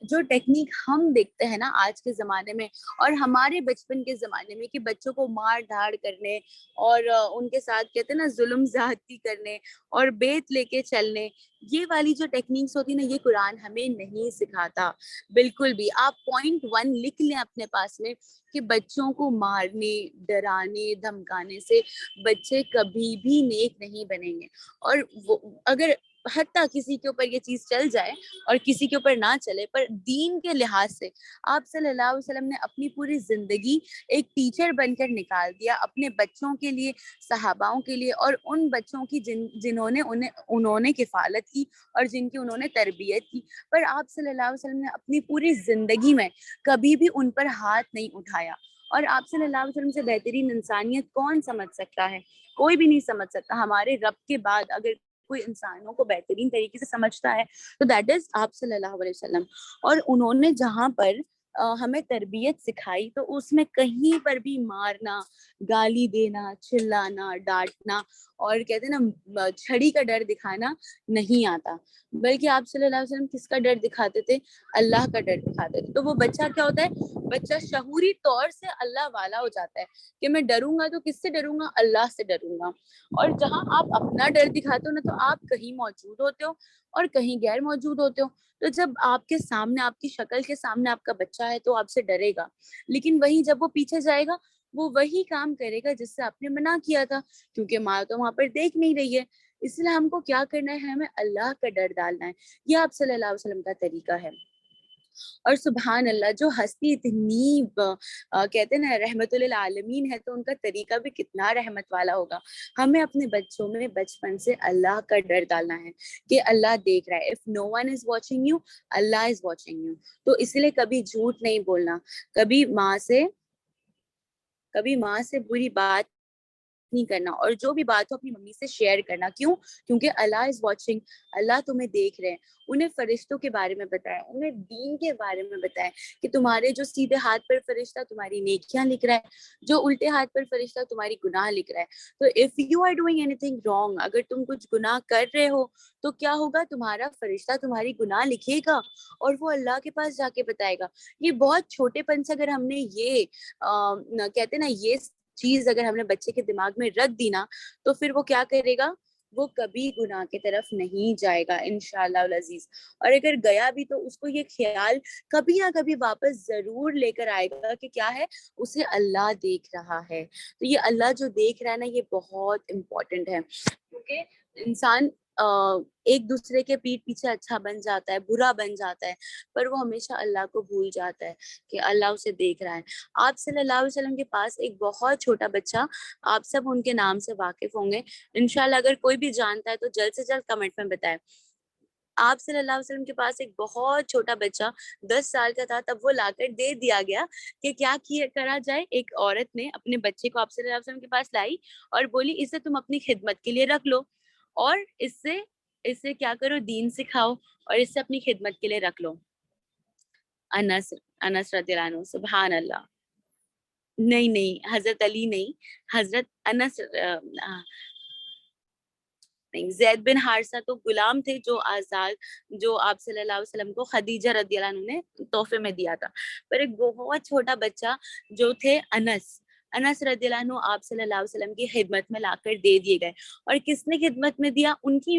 جو ٹیکنیک ہم دیکھتے ہیں نا آج کے زمانے میں اور ہمارے بچپن کے زمانے میں, کہ بچوں کو مار دھاڑ کرنے اور ان کے ساتھ کہتے ہیں نا ظلم زیادتی کرنے اور بیت لے کے چلنے, یہ والی جو ٹیکنیکس ہوتی نا, یہ قرآن ہمیں نہیں سکھاتا بالکل بھی. آپ 0.1 لکھ لیں اپنے پاس میں کہ بچوں کو مارنے, ڈرانے, دھمکانے سے بچے کبھی بھی نیک نہیں بنیں گے. اور وہ اگر حتیٰ کسی کے اوپر یہ چیز چل جائے اور کسی کے اوپر نہ چلے, پر دین کے لحاظ سے آپ صلی اللہ علیہ وسلم نے اپنی پوری زندگی ایک ٹیچر بن کر نکال دیا اپنے بچوں کے لیے, صحاباؤں کے لیے, اور ان بچوں کی جنہوں نے انہوں نے کفالت کی اور جن کی انہوں نے تربیت کی. پر آپ صلی اللہ علیہ وسلم نے اپنی پوری زندگی میں کبھی بھی ان پر ہاتھ نہیں اٹھایا. اور آپ صلی اللہ علیہ وسلم سے بہترین انسانیت کون سمجھ سکتا ہے, کوئی بھی نہیں سمجھ سکتا. ہمارے رب کے بعد اگر کوئی انسانوں کو بہترین طریقے سے سمجھتا ہے تو دیٹ از آپ صلی اللہ علیہ وسلم. اور انہوں نے جہاں پر ہمیں تربیت سکھائی تو اس میں کہیں پر بھی مارنا، گالی دینا، چلانا، ڈانٹنا اور کہتے ہیں نا چھڑی کا ڈر دکھانا نہیں آتا، بلکہ آپ صلی اللہ علیہ وسلم کس کا ڈر دکھاتے تھے؟ اللہ کا ڈر دکھاتے تھے. تو وہ بچہ کیا ہوتا ہے؟ بچہ شعوری طور سے اللہ والا ہو جاتا ہے کہ میں ڈروں گا تو کس سے ڈروں گا؟ اللہ سے ڈروں گا. اور جہاں آپ اپنا ڈر دکھاتے ہو نا تو آپ کہیں موجود ہوتے ہو اور کہیں غیر موجود ہوتے ہو. تو جب آپ کے سامنے، آپ کی شکل کے سامنے آپ کا بچہ ہے تو آپ سے ڈرے گا، لیکن وہی جب وہ پیچھے جائے گا وہ وہی کام کرے گا جس سے آپ نے منع کیا تھا، کیونکہ ماں تو وہاں پر دیکھ نہیں رہی ہے. اس لیے ہم کو کیا کرنا ہے؟ ہمیں اللہ کا ڈر ڈالنا ہے. یہ آپ صلی اللہ علیہ وسلم کا طریقہ ہے. اور سبحان اللہ، جو ہستی اتنی کہتے ہیں نا رحمت للعالمین ہے تو ان کا طریقہ بھی کتنا رحمت والا ہوگا. ہمیں اپنے بچوں میں بچپن سے اللہ کا ڈر ڈالنا ہے کہ اللہ دیکھ رہا ہے. if no one is watching you, Allah is watching you. تو اس لیے کبھی جھوٹ نہیں بولنا، کبھی ماں سے بری بات نہیں کرنا، اور جو بھی بات ہو اپنی ممی سے شیئر کرنا. کیوں؟ کیونکہ اللہ از واچنگ، اللہ تمہیں دیکھ رہے ہیں. انہیں فرشتوں کے بارے میں بتائیں، انہیں دین کے بارے میں بتائیں کہ تمہارے جو سیدھے ہاتھ پر فرشتہ تمہاری نیکیاں لکھ رہا ہے، جو الٹے ہاتھ پر فرشتہ تمہاری گناہ لکھ رہا ہے. تو اف یو آر ڈوئنگ اینی تھنگ رانگ، اگر تم کچھ گناہ کر رہے ہو تو کیا ہوگا؟ تمہارا فرشتہ تمہاری گناہ لکھے گا اور وہ اللہ کے پاس جا کے بتائے گا. یہ بہت چھوٹے پن سے اگر ہم نے یہ کہتے نا یہ چیز اگر ہم نے بچے کے دماغ میں رکھ دی نا تو پھر وہ کیا کرے گا؟ وہ کبھی گناہ کی طرف نہیں جائے گا انشاءاللہ العزیز. اور اگر گیا بھی تو اس کو یہ خیال کبھی نہ کبھی واپس ضرور لے کر آئے گا کہ کیا ہے؟ اسے اللہ دیکھ رہا ہے. تو یہ اللہ جو دیکھ رہا ہے نا، یہ بہت امپورٹنٹ ہے، کیونکہ انسان ایک دوسرے کے پیٹھ پیچھے اچھا بن جاتا ہے، برا بن جاتا ہے، پر وہ ہمیشہ اللہ کو بھول جاتا ہے کہ اللہ اسے دیکھ رہا ہے. آپ صلی اللہ علیہ وسلم کے پاس ایک بہت چھوٹا بچہ، آپ سب ان کے نام سے واقف ہوں گے انشاءاللہ. اگر کوئی بھی جانتا ہے تو جلد سے جلد کمنٹ میں بتائیں. آپ صلی اللہ علیہ وسلم کے پاس ایک بہت چھوٹا بچہ 10 سال کا تھا، تب وہ لا کر دے دیا گیا کہ کیا کرا جائے. ایک عورت نے اپنے بچے کو آپ صلی اللہ علیہ وسلم کے پاس لائی اور بولی اسے تم اپنی خدمت کے لیے رکھ لو، اور اس سے کیا کرو؟ دین سکھاؤ، اور اس سے اپنی خدمت کے لیے رکھ لو. انس رضی اللہ عنہ، سبحان اللہ. نہیں، حضرت علی نہیں، حضرت انس نہیں. زید بن حارثہ تو غلام تھے جو آزاد، جو آپ صلی اللہ علیہ وسلم کو خدیجہ رضی اللہ عنہ نے تحفے میں دیا تھا. پر ایک بہت چھوٹا بچہ جو تھے انس رضی اللہ عنہ آپ صلی اللہ علیہ وسلم کی خدمت میں لا کر دے دیے گئے. اور کس نے خدمت میں دیا؟ ان کی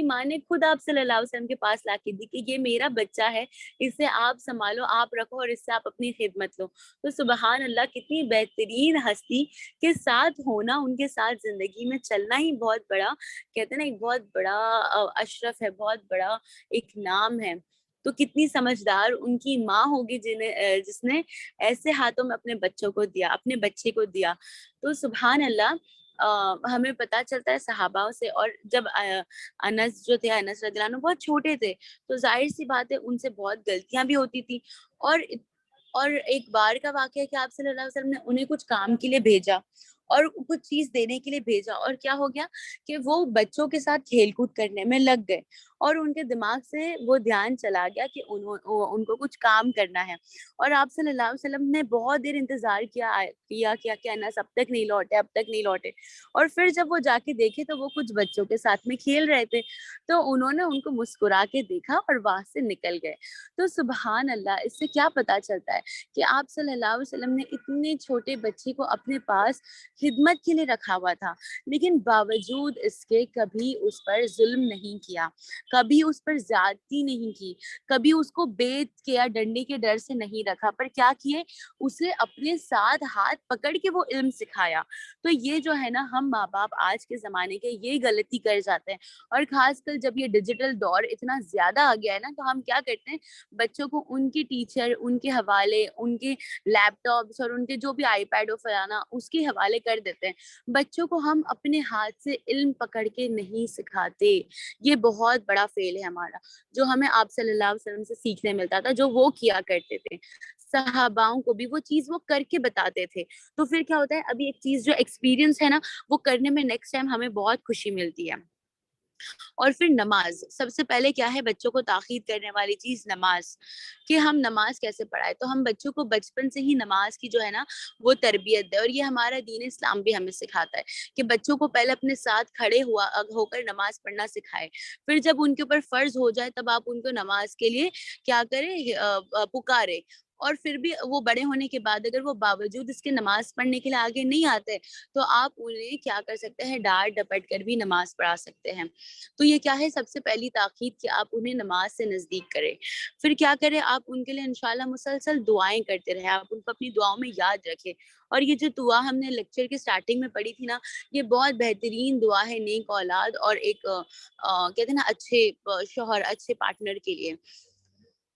ماں نے خود آپ صلی اللہ علیہ وسلم کے پاس لا کے دی کہ یہ میرا بچہ ہے، اسے آپ سنبھالو، آپ رکھو، اور اس سے آپ اپنی خدمت لو. تو سبحان اللہ، کتنی بہترین ہستی کے ساتھ ہونا، ان کے ساتھ زندگی میں چلنا ہی بہت بڑا کہتے ہیں نا ایک بہت بڑا اشرف ہے، بہت بڑا ایک نام ہے. تو کتنی سمجھدار ان کی ماں ہوگی جس نے ایسے ہاتھوں میں اپنے بچوں کو دیا، اپنے بچے کو دیا. تو سبحان اللہ، ہمیں پتا چلتا ہے صحابہ سے. اور جب انس جو تھے، انس رضی اللہ عنہ بہت چھوٹے تھے تو ظاہر سی بات ہے ان سے بہت غلطیاں بھی ہوتی تھی. اور ایک بار کا واقعہ کہ آپ صلی اللہ علیہ وسلم نے انہیں کچھ کام کے لیے بھیجا اور کچھ چیز دینے کے لیے بھیجا، اور کیا ہو گیا کہ وہ بچوں کے ساتھ کھیل کود کرنے میں لگ گئے اور ان کے دماغ سے وہ دھیان چلا گیا کہ ان کو کچھ کام کرنا ہے. اور آپ صلی اللہ علیہ وسلم نے بہت دیر انتظار کیا کہ انس اب تک نہیں لوٹے. اور پھر جب وہ جا کے دیکھے تو وہ کچھ بچوں کے ساتھ میں کھیل رہے تھے، تو انہوں نے ان کو مسکرا کے دیکھا اور وہاں سے نکل گئے. تو سبحان اللہ، اس سے کیا پتا چلتا ہے کہ آپ صلی اللہ علیہ وسلم نے اتنے چھوٹے بچے کو اپنے پاس خدمت کے لیے رکھا ہوا تھا، لیکن باوجود اس کے کبھی اس پر ظلم نہیں کیا، کبھی اس پر زیادتی نہیں کی، کبھی اس کو بیت کے یا ڈنڈے کے ڈر سے نہیں رکھا، پر کیا کیے؟ اسے اپنے ساتھ ہاتھ پکڑ کے وہ علم سکھایا. تو یہ جو ہے نا، ہم ماں باپ آج کے زمانے کے یہ غلطی کر جاتے ہیں. اور خاص کر جب یہ ڈیجیٹل دور اتنا زیادہ آ گیا ہے نا، تو ہم کیا کرتے ہیں؟ بچوں کو ان کی ٹیچر، ان کے حوالے، ان کے لیپ ٹاپس اور ان کے جو بھی آئی پیڈ اور فلانا اس کے حوالے کر دیتے ہیں. بچوں کو ہم اپنے ہاتھ سے علم پکڑ کے نہیں سکھاتے. یہ بہت بڑا فیل ہے ہمارا، جو ہمیں آپ صلی اللہ علیہ وسلم سے سیکھنے ملتا تھا، جو وہ کیا کرتے تھے. صحاباؤں کو بھی وہ چیز وہ کر کے بتاتے تھے. تو پھر کیا ہوتا ہے؟ ابھی ایک چیز جو ایکسپیرینس ہے نا، وہ کرنے میں نیکسٹ ٹائم ہمیں بہت خوشی ملتی ہے. اور پھر نماز، سب سے پہلے کیا ہے بچوں کو تاخیر کرنے والی چیز نماز، کہ ہم نماز کیسے پڑھائے. تو ہم بچوں کو بچپن سے ہی نماز کی جو ہے نا وہ تربیت دے. اور یہ ہمارا دین اسلام بھی ہمیں سکھاتا ہے کہ بچوں کو پہلے اپنے ساتھ کھڑے ہو کر نماز پڑھنا سکھائے. پھر جب ان کے اوپر فرض ہو جائے تب آپ ان کو نماز کے لیے کیا کریں، پکارے. اور پھر بھی وہ بڑے ہونے کے بعد اگر وہ باوجود اس کے نماز پڑھنے کے لیے آگے نہیں آتے تو آپ انہیں کیا کر سکتے ہیں، ڈانٹ ڈپٹ کر بھی نماز پڑھا سکتے ہیں. تو یہ کیا ہے سب سے پہلی تاکید کہ آپ انہیں نماز سے نزدیک کریں. پھر کیا کریں، آپ ان کے لیے انشاءاللہ مسلسل دعائیں کرتے رہیں، آپ ان کو اپنی دعاؤں میں یاد رکھیں. اور یہ جو دعا ہم نے لیکچر کے سٹارٹنگ میں پڑھی تھی نا، یہ بہت بہترین دعا ہے نیک اولاد اور ایک کہتے ہیں نا اچھے شوہر، اچھے پارٹنر کے لیے.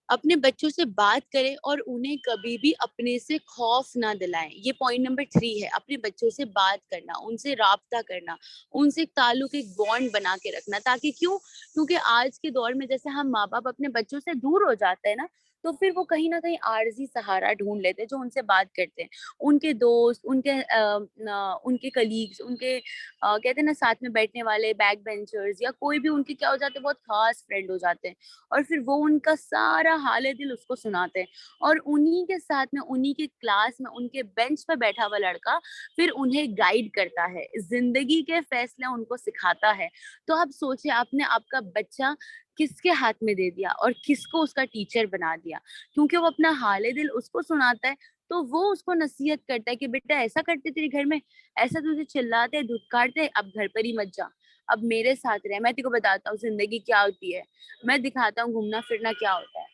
اپنے بچوں سے بات کریں اور انہیں کبھی بھی اپنے سے خوف نہ دلائیں. یہ پوائنٹ نمبر 3 ہے، اپنے بچوں سے بات کرنا، ان سے رابطہ کرنا، ان سے ایک تعلق، ایک بانڈ بنا کے رکھنا. تاکہ کیونکہ آج کے دور میں جیسے ہم ماں باپ اپنے بچوں سے دور ہو جاتے ہیں نا، تو پھر وہ کہیں نہ کہیں عارضی سہارا ڈھونڈ لیتے ہیں جو ان سے بات کرتے ہیں. ان کے دوست، ان کے کلیگز، ان کے کہتے ہیں نا ساتھ میں بیٹھنے والے بیک بینچرز، یا کوئی بھی ان کے کیا ہو جاتے ہیں، بہت خاص فرینڈ ہو جاتے ہیں. اور پھر وہ ان کا سارا حال دل اس کو سناتے ہیں. اور انہی کے ساتھ میں، انہی کے کلاس میں، ان کے بینچ پہ بیٹھا ہوا لڑکا پھر انہیں گائیڈ کرتا ہے، زندگی کے فیصلے ان کو سکھاتا ہے. تو آپ سوچیں، آپ نے آپ کا بچہ کس کے ہاتھ میں دے دیا اور کس کو اس کا ٹیچر بنا دیا. کیونکہ وہ اپنا حال دل اس کو سناتا ہے تو وہ اس کو نصیحت کرتا ہے کہ بیٹا ایسا کرتے تیرے گھر میں، ایسا تجھے چلاتے دھتکارتے، اب گھر پر ہی مت جا، اب میرے ساتھ رہ، میں تیرے کو بتاتا ہوں زندگی کیا ہوتی ہے، میں دکھاتا ہوں گھومنا پھرنا کیا ہوتا ہے.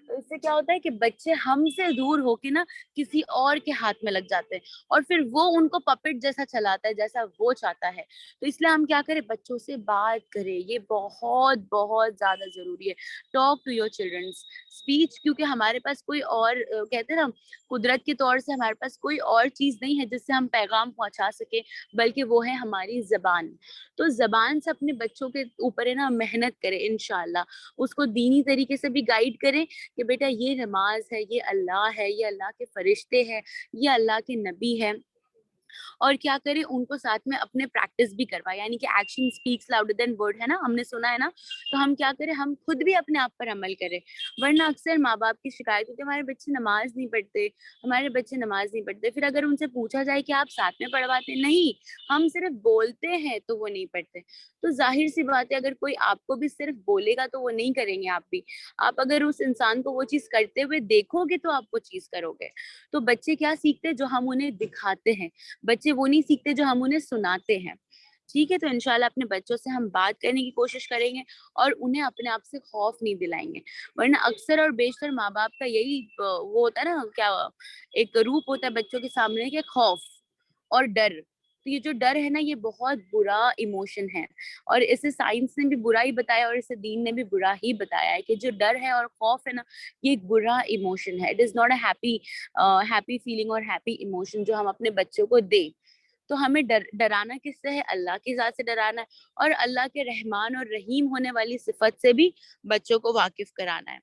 تو اس سے کیا ہوتا ہے کہ بچے ہم سے دور ہو کے نا کسی اور کے ہاتھ میں لگ جاتے ہیں، اور پھر وہ ان کو پپٹ جیسا چلاتا ہے جیسا وہ چاہتا ہے. تو اس لیے ہم کیا کریں، بچوں سے بات کریں. یہ بہت بہت زیادہ ضروری ہے. Talk to your children's speech, کیونکہ ہمارے پاس کوئی اور کہتے ہیں نا قدرت کے طور سے ہمارے پاس کوئی اور چیز نہیں ہے جس سے ہم پیغام پہنچا سکیں، بلکہ وہ ہے ہماری زبان. تو زبان سے اپنے بچوں کے اوپر ہے نا محنت کریں انشاءاللہ. اس کو دینی طریقے سے بھی گائیڈ کریں کہ بیٹا یہ نماز ہے، یہ اللہ ہے، یہ اللہ کے فرشتے ہیں، یہ اللہ کے نبی ہے. اور کیا کریں، ان کو ساتھ میں اپنے پریکٹس بھی کروائے. یعنی کہ action speaks louder than word ہے نا، ہم نے سنا ہے نا. تو ہم کیا کریں، ہم خود بھی اپنے آپ پر عمل کریں. ورنہ اکثر ماں باپ کی شکایت ہوتی ہے ہمارے بچے نماز نہیں پڑھتے، ہمارے بچے نماز نہیں پڑھتے. پھر اگر ان سے پوچھا جائے کہ آپ ساتھ میں پڑھواتے، نہیں، ہم صرف بولتے ہیں تو وہ نہیں پڑھتے. تو ظاہر سی بات ہے، اگر کوئی آپ کو بھی صرف بولے گا تو وہ نہیں کریں گے. آپ بھی، آپ اگر اس انسان کو وہ چیز کرتے ہوئے دیکھو گے تو آپ وہ چیز کرو گے. تو بچے کیا سیکھتے، جو ہم انہیں دکھاتے ہیں. بچے وہ نہیں سیکھتے جو ہم انہیں سناتے ہیں. ٹھیک ہے، تو انشاءاللہ اپنے بچوں سے ہم بات کرنے کی کوشش کریں گے اور انہیں اپنے آپ سے خوف نہیں دلائیں گے. ورنہ اکثر اور بیشتر ماں باپ کا یہی وہ ہوتا ہے نا، کیا ایک روپ ہوتا ہے بچوں کے سامنے، کہ خوف اور ڈر. تو یہ جو ڈر ہے نا، یہ بہت برا ایموشن ہے، اور اسے سائنس نے بھی برا ہی بتایا اور اسے دین نے بھی برا ہی بتایا ہے کہ جو ڈر ہے اور خوف ہے نا، یہ ایک برا ایموشن ہے. It is not a happy feeling اور ہیپی ایموشن جو ہم اپنے بچوں کو دیں. تو ہمیں ڈرانا کس سے ہے، اللہ کی ذات سے ڈرانا ہے، اور اللہ کے رحمان اور رحیم ہونے والی صفت سے بھی بچوں کو واقف کرانا ہے.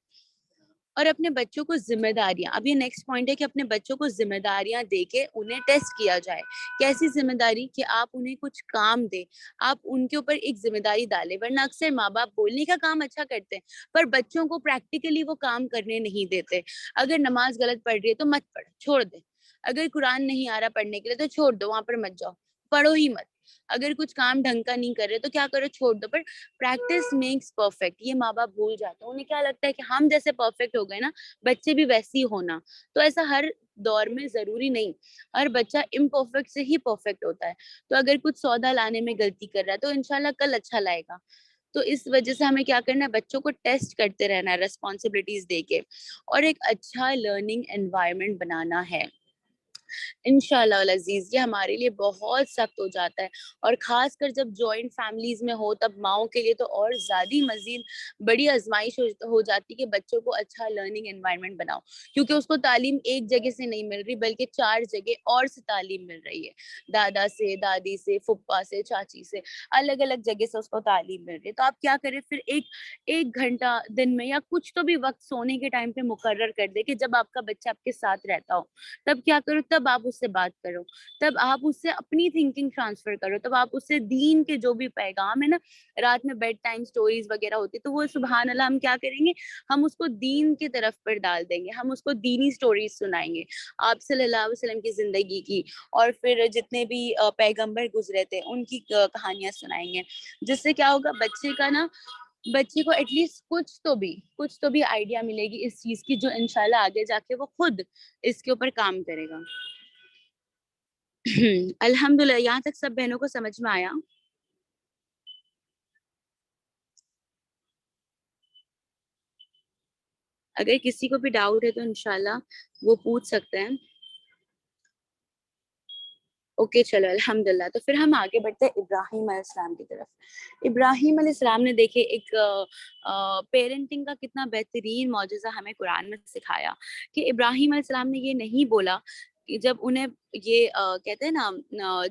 اور اپنے بچوں کو ذمہ داریاں، اب یہ نیکسٹ پوائنٹ ہے کہ اپنے بچوں کو ذمہ داریاں دے کے انہیں ٹیسٹ کیا جائے. کیسی ذمہ داری، کہ آپ انہیں کچھ کام دیں، آپ ان کے اوپر ایک ذمہ داری ڈالیں. ورنہ اکثر ماں باپ بولنے کا کام اچھا کرتے ہیں پر بچوں کو پریکٹیکلی وہ کام کرنے نہیں دیتے. اگر نماز غلط پڑھ رہی ہے تو مت پڑھ، چھوڑ دے. اگر قرآن نہیں آ رہا پڑھنے کے لیے تو چھوڑ دو، وہاں پر مت جاؤ، پڑھو ہی مت. اگر کچھ کام ڈھنگ کا نہیں کر رہے تو کیا کرو، چھوڑ دو. پر پریکٹس میکس پرفیکٹ، یہ ماں باپ بھول جاتے ہیں. انہیں کیا لگتا ہے کہ ہم جیسے پرفیکٹ ہو گئے نا، بچے بھی ویسے ہی ہونا. تو ایسا ہر دور میں ضروری نہیں، ہر بچہ امپرفیکٹ سے ہی پرفیکٹ ہوتا ہے. تو اگر کچھ سودا لانے میں غلطی کر رہا ہے تو انشاءاللہ کل اچھا لائے گا. تو اس وجہ سے ہمیں کیا کرنا ہے، بچوں کو ٹیسٹ کرتے رہنا ہے، ریسپانسبلٹیز دے کے، اور ایک اچھا لرننگ انوائرمنٹ بنانا ہے. انشاءاللہ العزیز یہ ہمارے لیے بہت سخت ہو جاتا ہے، اور خاص کر جب جوائنٹ فیملیز میں ہو تب ماؤں کے لیے تو اور زیادہ مزید بڑی آزمائش ہو جاتی کہ بچوں کو اچھا لرننگ انوائرمنٹ بناؤ. کیونکہ اس کو تعلیم ایک جگہ سے نہیں مل رہی بلکہ 4 جگہ اور سے تعلیم مل رہی ہے. دادا سے، دادی سے، پھپھا سے، چاچی سے، الگ الگ جگہ سے اس کو تعلیم مل رہی ہے. تو آپ کیا کریں، پھر ایک گھنٹہ دن میں یا کچھ تو بھی وقت سونے کے ٹائم پہ مقرر کر دے کہ جب آپ کا بچہ آپ کے ساتھ رہتا ہو، تب کیا کرو، تب تب آپ اس سے بات کرو, تب آپ اس سے اپنی تھنکنگ ٹرانسفر کرو, تب آپ اس سے دین کے جو بھی پیغام ہے نا, رات میں بیڈ ٹائم سٹوریز وغیرہ ہوتی تو وہ سبحان اللہ ہم کیا کریں گے, ہم اس کو دین کی طرف پر ڈال دیں گے, ہم اس کو دینی سٹوریز سنائیں گے آپ صلی اللہ علیہ وسلم کی زندگی کی, اور پھر جتنے بھی پیغمبر گزرے تھے ان کی کہانیاں سنائیں گے, جس سے کیا ہوگا بچے کا نا, بچے کو ایٹ لیسٹ کچھ تو بھی آئیڈیا ملے گی اس چیز کی, جو انشاءاللہ آگے جا کے وہ خود اس کے اوپر کام کرے گا. الحمدللہ, یہاں تک سب بہنوں کو سمجھ میں آیا؟ اگر کسی کو بھی ڈاؤٹ ہے تو انشاءاللہ وہ پوچھ سکتے ہیں. اوکے چلو الحمدللہ. تو پھر ہم آگے بڑھتے ہیں ابراہیم علیہ السلام کی طرف. ابراہیم علیہ السلام نے دیکھے ایک پیرنٹنگ کا کتنا بہترین معجزہ ہمیں قرآن میں سکھایا, کہ ابراہیم علیہ السلام نے یہ نہیں بولا کہ جب انہیں یہ کہتے ہیں نا,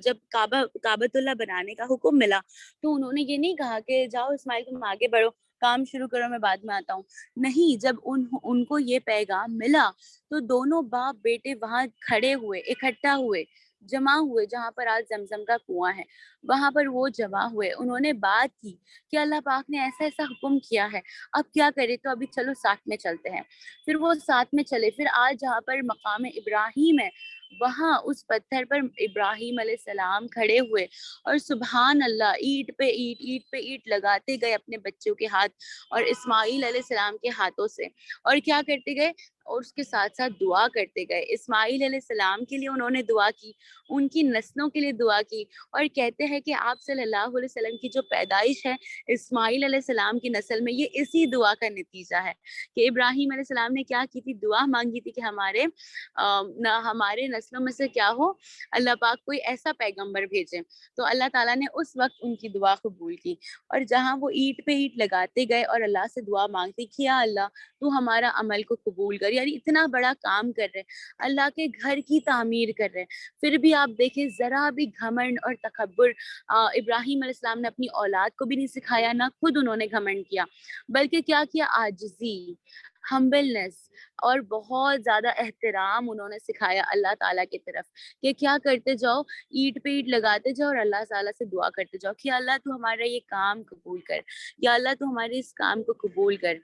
جب کعبۃ اللہ بنانے کا حکم ملا تو انہوں نے یہ نہیں کہا کہ جاؤ اسماعیل تم آگے بڑھو, کام شروع کرو, میں بعد میں آتا ہوں. نہیں, جب ان کو یہ پیغام ملا تو دونوں باپ بیٹے وہاں کھڑے ہوئے, اکٹھا ہوئے, جمع ہوئے, جہاں پر آج زمزم کا کنواں ہے وہاں پر وہ جمع ہوئے, انہوں نے بات کی کہ اللہ پاک نے ایسا ایسا حکم کیا ہے, اب کیا کرے, تو ابھی چلو ساتھ میں چلتے ہیں. پھر وہ ساتھ میں چلے, پھر آج جہاں پر مقام ابراہیم ہے وہاں اس پتھر پر ابراہیم علیہ السلام کھڑے ہوئے اور سبحان اللہ اینٹ پہ اینٹ لگاتے گئے اپنے بچوں کے ہاتھ اور اسماعیل علیہ السلام کے ہاتھوں سے, اور کیا کرتے گئے, اور اس کے ساتھ ساتھ دعا کرتے گئے. اسماعیل علیہ السلام کے لیے انہوں نے دعا کی, ان کی نسلوں کے لیے دعا کی, اور کہتے ہیں کہ آپ صلی اللہ علیہ وسلم کی جو پیدائش ہے اسماعیل علیہ السلام کی نسل میں, یہ اسی دعا کا نتیجہ ہے کہ ابراہیم علیہ السلام نے کیا کی تھی, دعا مانگی تھی کہ ہمارے نسلوں میں سے کیا ہو, اللہ پاک کوئی ایسا پیغمبر بھیجے. تو اللہ تعالیٰ نے اس وقت ان کی دعا قبول کی, اور جہاں وہ اینٹ پہ اینٹ لگاتے گئے اور اللہ سے دعا مانگتے کہ یا اللہ تو ہمارا عمل کو قبول کر, یعنی اتنا بڑا کام کر رہے, اللہ کے گھر کی تعمیر کر رہے, پھر بھی آپ دیکھیں ذرا بھی گھمنڈ اور تکبر ابراہیم علیہ السلام نے اپنی اولاد کو بھی نہیں سکھایا, نہ خود انہوں نے گھمنڈ کیا, بلکہ کیا کیا, عاجزی, ہمبلنس اور بہت زیادہ احترام انہوں نے سکھایا اللہ تعالیٰ کی طرف, کہ کیا کرتے جاؤ, اینٹ پہ اینٹ لگاتے جاؤ اور اللہ تعالیٰ سے دعا کرتے جاؤ کہ اللہ تو ہمارا یہ کام قبول کر, یا اللہ تو ہمارے اس کام کو قبول کر,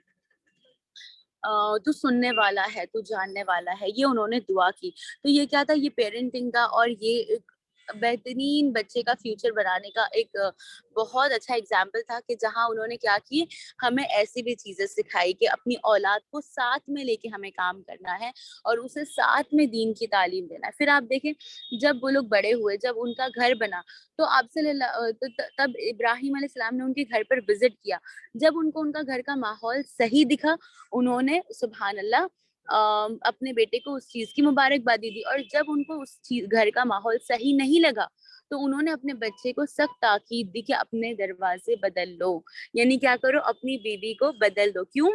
تو سننے والا ہے, تو جاننے والا ہے. یہ انہوں نے دعا کی. تو یہ کیا تھا, یہ پیرنٹنگ کا اور یہ ایک بہترین بچے کا فیوچر بنانے کا ایک بہت اچھا اگزامپل تھا, کہ جہاں انہوں نے کیا کی, ہمیں ایسی بھی چیزیں سکھائی کہ اپنی اولاد کو ساتھ میں لے کے ہمیں کام کرنا ہے اور اسے ساتھ میں دین کی تعلیم دینا ہے. پھر آپ دیکھیں جب وہ لوگ بڑے ہوئے, جب ان کا گھر بنا, تو آپ صلی اللہ تب ابراہیم علیہ السلام نے ان کے گھر پر وزٹ کیا. جب ان کو ان کا گھر کا ماحول صحیح دکھا, انہوں نے سبحان اللہ اپنے بیٹے کو اس چیز کی مبارکبادی دی, اور جب ان کو اس چیز گھر کا ماحول صحیح نہیں لگا تو انہوں نے اپنے بچے کو سخت تاکید دی کہ اپنے دروازے بدل لو, یعنی کیا کرو, اپنی بیوی کو بدل دو. کیوں؟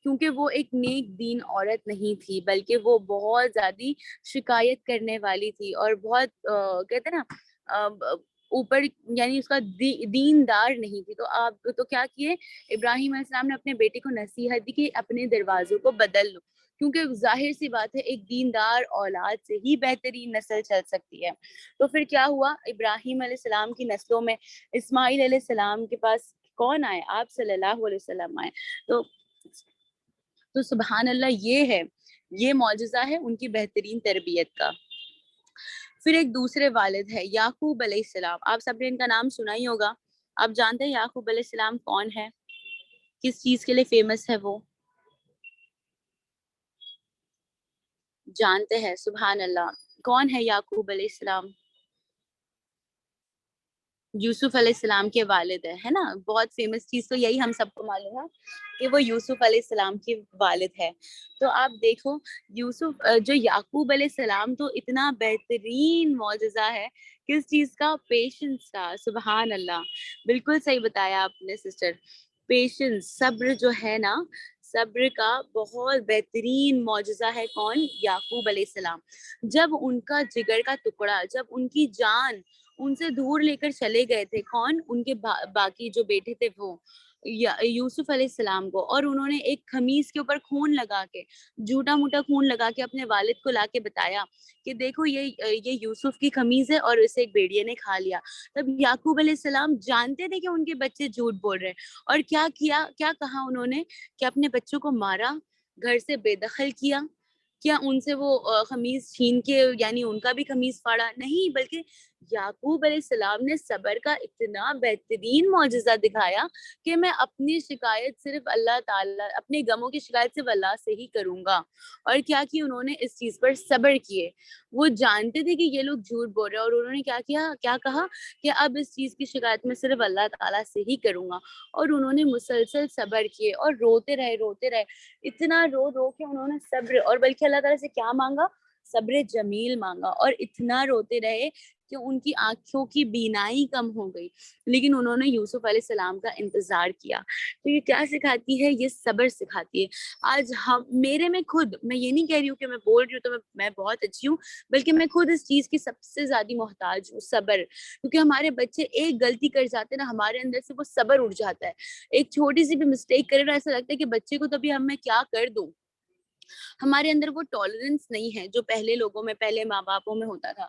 کیونکہ وہ ایک نیک دین عورت نہیں تھی, بلکہ وہ بہت زیادہ شکایت کرنے والی تھی, اور بہت کہتے ہیں نا اوپر, یعنی اس کا دین دار نہیں تھی. تو آپ تو کیا کیے, ابراہیم علیہ السلام نے اپنے بیٹے کو نصیحت دی کہ اپنے دروازوں کو بدل لو, کیونکہ ظاہر سی بات ہے ایک دیندار اولاد سے ہی بہترین نسل چل سکتی ہے. تو پھر کیا ہوا, ابراہیم علیہ السلام کی نسلوں میں اسماعیل علیہ السلام کے پاس کون آئے, آپ صلی اللہ علیہ وسلم آئے. تو سبحان اللہ, یہ معجزہ ہے ان کی بہترین تربیت کا. پھر ایک دوسرے والد ہے یعقوب علیہ السلام, آپ سب نے ان کا نام سنا ہی ہوگا. آپ جانتے ہیں یعقوب علیہ السلام کون ہے, کس چیز کے لیے فیمس ہے, وہ جانتے ہیں؟ سبحان اللہ, کون ہے یعقوب علیہ السلام؟ یوسف علیہ السلام کے والد ہے نا, بہت فیمس چیز تو یہی ہم سب کو معلوم ہے کہ وہ یوسف علیہ السلام کے والد ہے. تو آپ دیکھو یوسف جو یعقوب علیہ السلام, تو اتنا بہترین معجزہ ہے کس چیز کا, پیشنس کا. سبحان اللہ, بالکل صحیح بتایا آپ نے سسٹر, پیشنس, صبر جو ہے نا, صبر کا بہت بہترین معجزہ ہے کون, یعقوب علیہ السلام. جب ان کا جگر کا ٹکڑا, جب ان کی جان ان سے دور لے کر چلے گئے تھے, کون, ان کے باقی جو بیٹے تھے وہ, یوسف علیہ السلام کو, اور انہوں نے ایک خمیز کے اوپر خون لگا کے, جھوٹا موٹا خون لگا کے اپنے والد کو لا کے بتایا کہ دیکھو یہ یوسف کی خمیز ہے اور اسے ایک بھیڑیے نے کھا لیا. تب یعقوب علیہ السلام جانتے تھے کہ ان کے بچے جھوٹ بول رہے ہیں, اور کیا کہا انہوں نے کہ اپنے بچوں کو مارا, گھر سے بے دخل کیا ان سے وہ خمیز چھین کے, یعنی ان کا بھی خمیز پھاڑا نہیں, بلکہ یعقوب علیہ السلام نے صبر کا اتنا بہترین معجزہ دکھایا کہ میں اپنی شکایت صرف اللہ تعالیٰ, اپنے غموں کی شکایت صرف اللہ سے ہی کروں گا. اور کیا کہ انہوں نے اس چیز پر صبر کیے. وہ جانتے تھے کہ یہ لوگ جھوٹ بول رہے ہیں, اور انہوں نے کیا کہا کہ اب اس چیز کی شکایت میں صرف اللہ تعالیٰ سے ہی کروں گا. اور انہوں نے مسلسل صبر کیے اور روتے رہے, اتنا رو کے انہوں نے صبر, اور بلکہ اللہ تعالیٰ سے کیا مانگا, صبر جمیل مانگا, اور اتنا روتے رہے کہ ان کی آنکھوں کی بینائی کم ہو گئی, لیکن انہوں نے یوسف علیہ السلام کا انتظار کیا. تو یہ کیا سکھاتی ہے, یہ صبر سکھاتی ہے. آج میرے میں خود, میں یہ نہیں کہہ رہی ہوں کہ میں بول رہی ہوں تو میں بہت اچھی ہوں, بلکہ میں خود اس چیز کی سب سے زیادہ محتاج ہوں, صبر. کیونکہ ہمارے بچے ایک غلطی کر جاتے ہیں نا, ہمارے اندر سے وہ صبر اٹھ جاتا ہے. ایک چھوٹی سی بھی مسٹیک کرے نا, ایسا لگتا ہے کہ بچے کو تبھی میں کیا کر دوں. ہمارے اندر وہ ٹالرنس نہیں ہے جو پہلے لوگوں میں, پہلے ماں باپوں میں ہوتا تھا.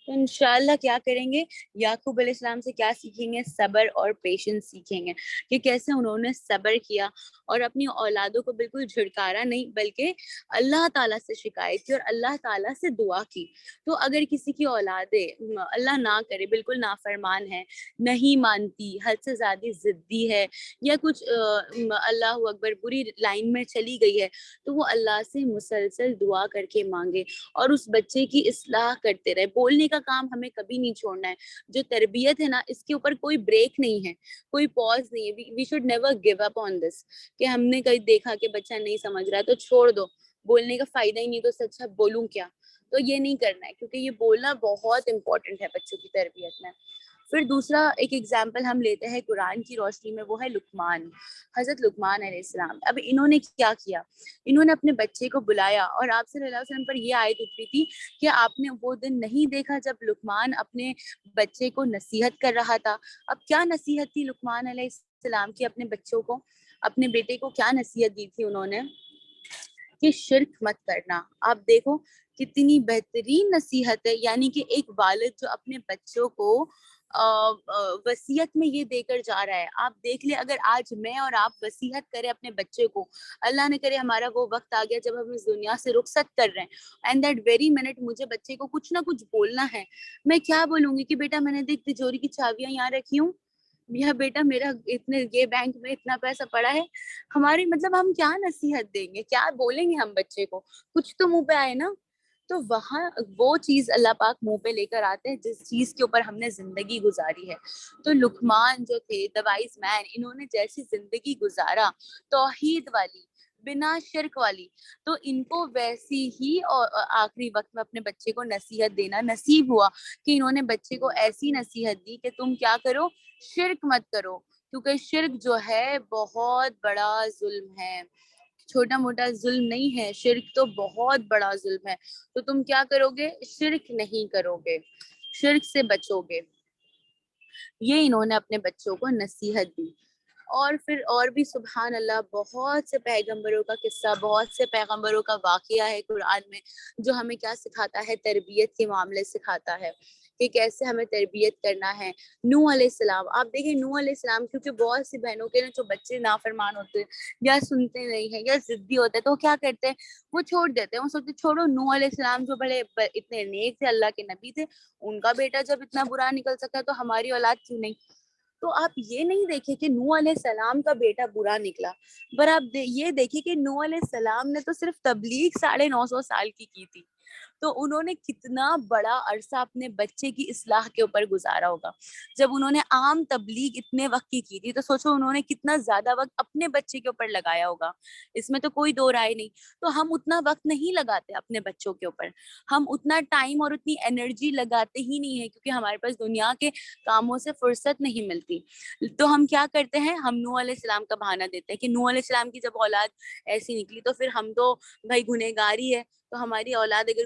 تو انشاءاللہ کیا کریں گے, یعقوب علیہ السلام سے کیا سیکھیں گے, صبر اور پیشنس سیکھیں گے, کہ کیسے انہوں نے صبر کیا اور اپنی اولادوں کو بالکل جھڑکارا نہیں, بلکہ اللہ تعالیٰ سے شکایت کی اور اللہ تعالیٰ سے دعا کی. تو اگر کسی کی اولادیں اللہ نہ کرے بالکل نافرمان ہے, نہیں مانتی, حد سے زیادہ ضدی ہے, یا کچھ اللہ اکبر بری لائن میں چلی گئی ہے, تو وہ اللہ سے مسلسل دعا کر کے مانگے اور اس بچے کی اصلاح کرتے رہے. بولنے کا کام ہمیں کبھی نہیں چھوڑنا ہے. جو تربیت ہے نا, اس کے اوپر کوئی بریک نہیں ہے, کوئی پاز نہیں ہے. We should never give up on this, کہ ہم نے کہیں دیکھا کہ بچہ نہیں سمجھ رہا ہے تو چھوڑ دو, بولنے کا فائدہ ہی نہیں, تو اس سے اچھا بولوں کیا. تو یہ نہیں کرنا ہے, کیونکہ یہ بولنا بہت امپورٹنٹ ہے بچوں کی تربیت میں. پھر دوسرا ایک ایگزامپل ہم لیتے ہیں قرآن کی روشنی میں, وہ ہے لقمان, حضرت لقمان علیہ السلام. اب انہوں نے کیا کیا, انہوں نے اپنے بچے کو بلایا, اور آپ صلی اللہ علیہ وسلم پر یہ آیت اتری تھی کہ آپ نے وہ دن نہیں دیکھا جب لقمان اپنے بچے کو نصیحت کر رہا تھا. اب کیا نصیحت تھی لقمان علیہ السلام کی اپنے بچوں کو, اپنے بیٹے کو کیا نصیحت دی تھی انہوں نے, کہ شرک مت کرنا. آپ دیکھو کتنی بہترین نصیحت ہے, یعنی کہ ایک والد جو اپنے بچوں کو وصیت میں یہ دے کر جا رہا ہے. آپ دیکھ لیں, اگر آج میں اور آپ وصیت کریں اپنے بچے کو, اللہ نے کرے ہمارا وہ وقت آ گیا جب ہم اس دنیا سے رخصت کر رہے ہیں, اینڈ دیٹ ویری منٹ مجھے بچے کو کچھ نہ کچھ بولنا ہے, میں کیا بولوں گی کہ بیٹا میں نے دیکھ تجوری کی چابیاں یہاں رکھی ہوں, یا بیٹا میرا اتنے یہ بینک میں اتنا پیسہ پڑا ہے. ہماری مطلب ہم کیا نصیحت دیں گے, کیا بولیں گے ہم بچے کو, کچھ تو منہ پہ آئے نا. تو وہاں وہ چیز اللہ پاک منہ پہ لے کر آتے ہیں جس چیز کے اوپر ہم نے زندگی گزاری ہے. تو لقمان جو تھے, the wise man, انہوں نے جیسی زندگی گزارا توحید والی, بنا شرک والی, تو ان کو ویسی ہی آخری وقت میں اپنے بچے کو نصیحت دینا نصیب ہوا, کہ انہوں نے بچے کو ایسی نصیحت دی کہ تم کیا کرو, شرک مت کرو, کیونکہ شرک جو ہے بہت بڑا ظلم ہے, چھوٹا موٹا ظلم نہیں ہے, شرک تو بہت بڑا ظلم ہے. تو تم کیا کرو گے, شرک نہیں کرو گے, شرک سے بچو گے. یہ انہوں نے اپنے بچوں کو نصیحت دی. اور پھر اور بھی سبحان اللہ بہت سے پیغمبروں کا قصہ, بہت سے پیغمبروں کا واقعہ ہے قرآن میں, جو ہمیں کیا سکھاتا ہے, تربیت کے معاملے سکھاتا ہے کہ کیسے ہمیں تربیت کرنا ہے. نوح علیہ السلام, آپ دیکھیں نوح علیہ السلام, کیونکہ بہت سی بہنوں کے جو بچے نافرمان ہوتے ہیں یا سنتے نہیں ہیں یا ضدی ہوتے ہیں, تو کیا کرتے ہیں, وہ چھوڑ دیتے ہیں, وہ سوچتے چھوڑو. نوح علیہ السلام جو بڑے اتنے نیک تھے, اللہ کے نبی تھے, ان کا بیٹا جب اتنا برا نکل سکتا ہے تو ہماری اولاد کیوں نہیں. تو آپ یہ نہیں دیکھیں کہ نوح علیہ السلام کا بیٹا برا نکلا, پر آپ یہ دیکھیں کہ نوح علیہ السلام نے تو صرف تبلیغ 950 سال کی تھی, تو انہوں نے کتنا بڑا عرصہ اپنے بچے کی اصلاح کے اوپر گزارا ہوگا. جب انہوں نے عام تبلیغ اتنے وقت کی تھی, تو سوچو انہوں نے کتنا زیادہ وقت اپنے بچے کے اوپر لگایا ہوگا, اس میں تو کوئی دو رائے نہیں. تو ہم اتنا وقت نہیں لگاتے اپنے بچوں کے اوپر, ہم اتنا ٹائم اور اتنی انرجی لگاتے ہی نہیں ہے, کیونکہ ہمارے پاس دنیا کے کاموں سے فرصت نہیں ملتی. تو ہم کیا کرتے ہیں, ہم نوح علیہ السلام کا بہانہ دیتے ہیں کہ نوح علیہ السلام کی جب اولاد ایسی نکلی تو پھر ہم تو بھائی گنہگار ہی ہے, تو ہماری اولاد اگر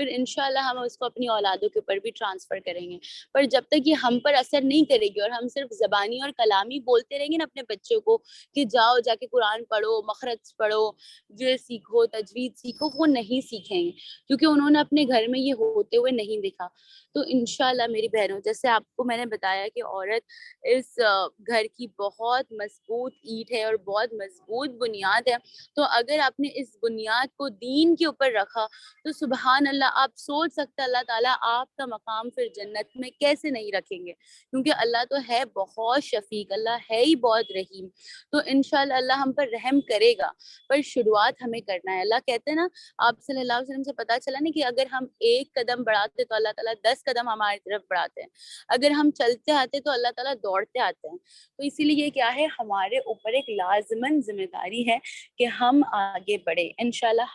پھر انشاءاللہ ہم اس کو اپنی اولادوں کے اوپر بھی ٹرانسفر کریں گے. پر جب تک یہ ہم پر اثر نہیں کرے گی اور ہم صرف زبانی اور کلامی بولتے رہیں گے نا اپنے بچوں کو کہ جاؤ جا کے قرآن پڑھو، مخرج پڑھو، یہ سیکھو، تجوید سیکھو، وہ نہیں سیکھیں گے کیونکہ انہوں نے اپنے گھر میں یہ ہوتے ہوئے نہیں دیکھا. تو انشاءاللہ میری بہنوں، جیسے آپ کو میں نے بتایا کہ عورت اس گھر کی بہت مضبوط اینٹ ہے اور بہت مضبوط بنیاد ہے. تو اگر آپ نے اس بنیاد کو دین کے اوپر رکھا تو سبحان اللہ، آپ سوچ سکتے اللہ تعالیٰ آپ کا مقام پھر جنت میں کیسے نہیں رکھیں گے، کیونکہ اللہ تو ہے بہت شفیق، اللہ ہے ہی بہت رحیم. تو انشاءاللہ اللہ ہم پر رحم کرے گا، پر شروعات ہمیں کرنا ہے. اللہ کہتے ہیں نا، آپ صلی اللہ علیہ وسلم سے پتہ چلا نا کہ اگر ہم ایک قدم بڑھاتے تو اللہ تعالیٰ 10 قدم ہماری طرف بڑھاتے ہیں، اگر ہم چلتے آتے تو اللہ تعالیٰ دوڑتے آتے ہیں. تو اسی لیے یہ کیا ہے، ہمارے اوپر ایک لازماً ذمہ داری ہے کہ ہم آگے بڑھے. انشاءاللہ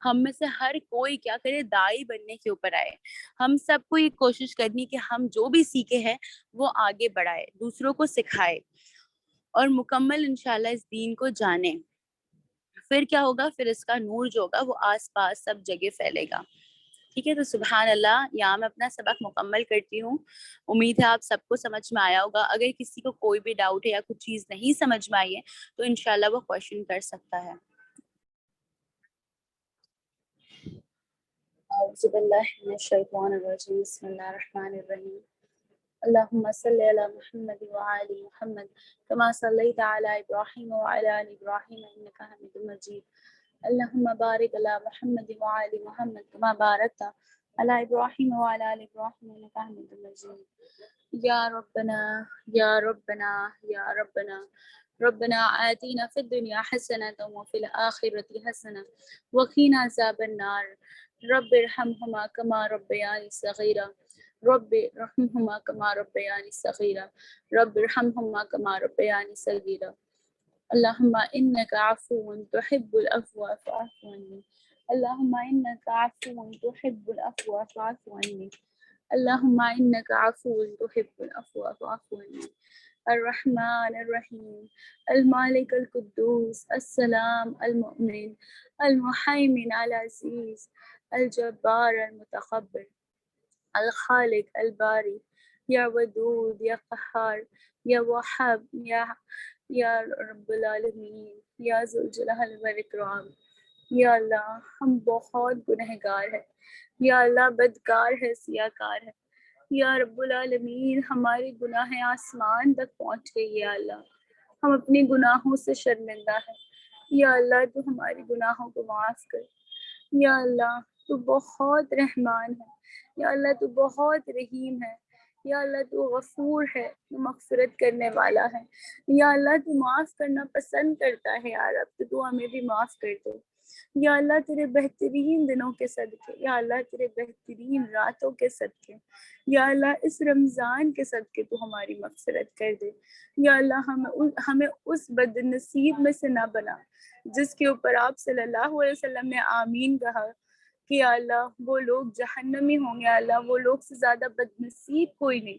ہم میں سے ہر کوئی کیا کرے، داعی بننے کے اوپر آئے. ہم سب کو یہ کوشش کرنی کہ ہم جو بھی سیکھے ہیں وہ آگے بڑھائے، دوسروں کو سکھائے اور مکمل انشاءاللہ اس دین کو جانے. پھر کیا ہوگا، پھر اس کا نور جو ہوگا وہ آس پاس سب جگہ پھیلے گا. ٹھیک ہے، تو سبحان اللہ، یہاں میں اپنا سبق مکمل کرتی ہوں. امید ہے آپ سب کو سمجھ میں آیا ہوگا. اگر کسی کو کوئی بھی ڈاؤٹ ہے یا کچھ چیز نہیں سمجھ میں آئی ہے تو انشاءاللہ وہ کوشچن کر سکتا ہے. اعوذ باللہ من الشیطان الرجیم، بسم اللہ الرحمن الرحیم. اللهم صل على محمد وعلى محمد كما صليت على إبراهيم وعلى آل إبراهيم إنك حميد مجيد. اللهم بارك على محمد وعلى محمد كما باركت على إبراهيم وعلى آل إبراهيم إنك حميد مجيد. يا ربنا يا ربنا يا ربنا ربنا آتنا في الدنيا حسنة وفي الآخرة حسنة وقنا عذاب النار. رب ارحمهما كما ربياني صغيرا رب ارحمهما كما ربياني صغيرا رب ارحمهما كما ربياني صغيرا. اللهم إنك عفو تحب العفو فاعف عني. اللهم إنك عفو تحب العفو فاعف عني. اللهم إنك عفو تحب العفو فاعف عني. الرحمن الرحيم المالك القدوس السلام المؤمن المهيمن العزيز الجبار المتكبر الخالق الباري، یا ودود یا قہار یا وہاب یا رب العالمین یا ذوالجلال والاکرام. یا اللہ، ہم بہت گنہگار ہیں، یا اللہ بدکار ہے، سیاکار ہے. یا رب العالمین، ہمارے گناہ آسمان تک پہنچ گئی. یا اللہ، ہم اپنے گناہوں سے شرمندہ ہیں. یا اللہ، تو ہمارے گناہوں کو معاف کر. یا اللہ، تو بہت رحمان ہے. یا اللہ، تو بہت رحیم ہے. یا اللہ، تو غفور ہے، تو مغفرت کرنے والا ہے. یا اللہ، تو معاف کرنا پسند کرتا ہے. یا رب، تو ہمیں بھی معاف کر دے. یا اللہ، تیرے بہترین دنوں کے صدقے، یا اللہ تیرے بہترین راتوں کے صدقے، یا اللہ اس رمضان کے صدقے تو ہماری مغفرت کر دے. یا اللہ، ہمیں اس بد نصیب میں سے نہ بنا جس کے اوپر آپ صلی اللہ علیہ وسلم نے آمین کہا کہ یا اللہ وہ لوگ جہنمی ہوں گے. یا اللہ، وہ لوگ سے زیادہ بد نصیب کوئی نہیں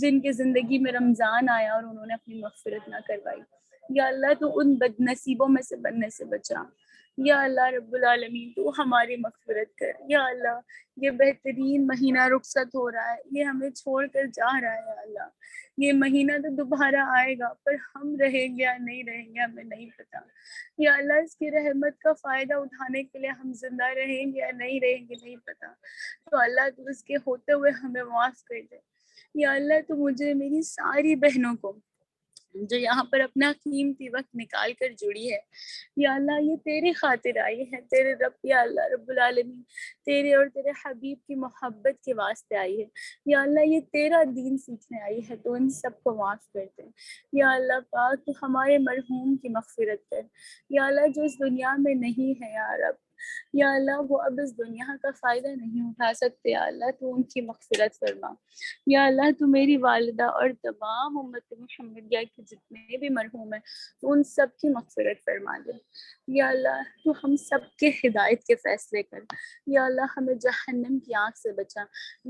جن کے زندگی میں رمضان آیا اور انہوں نے اپنی مغفرت نہ کروائی. یا اللہ، تو ان بد نصیبوں میں سے بننے سے بچا. یا اللہ رب العالمین، تو ہماری مغفرت کر. یا اللہ، یہ بہترین مہینہ رخصت ہو رہا ہے، یہ ہمیں چھوڑ کر جا رہا ہے. یا اللہ، یہ مہینہ تو دوبارہ آئے گا، پر ہم رہیں گے یا نہیں رہیں گے ہمیں نہیں پتا. یا اللہ، اس کی رحمت کا فائدہ اٹھانے کے لیے ہم زندہ رہیں گے یا نہیں رہیں گے نہیں پتا. تو اللہ، تو اس کے ہوتے ہوئے ہمیں معاف کر دے. یا اللہ، تو مجھے میری ساری بہنوں کو جو یہاں پر اپنا قیمتی وقت نکال کر جڑی ہے، یا اللہ یہ تیری خاطر آئی ہے، تیرے رب یا اللہ رب العالمین، تیرے اور تیرے حبیب کی محبت کے واسطے آئی ہے. یا اللہ یہ تیرا دین سیکھنے آئی ہے، تو ان سب کو معاف کر دے. یا اللہ پاک، تو ہمارے مرحوم کی مغفرت کر. یا اللہ، جو اس دنیا میں نہیں ہے یا رب، یا اللہ وہ اب اس دنیا کا فائدہ نہیں اٹھا سکتے. یا اللہ، تو ان کی مغفرت فرما. یا اللہ، تو میری والدہ اور تمام امت محمدیہ کے جتنے بھی مرحوم ہیں تو ان سب کی مغفرت فرما دے. یا اللہ، تو ہم سب کے ہدایت کے فیصلے کر. یا اللہ، ہمیں جہنم کی آنکھ سے بچا.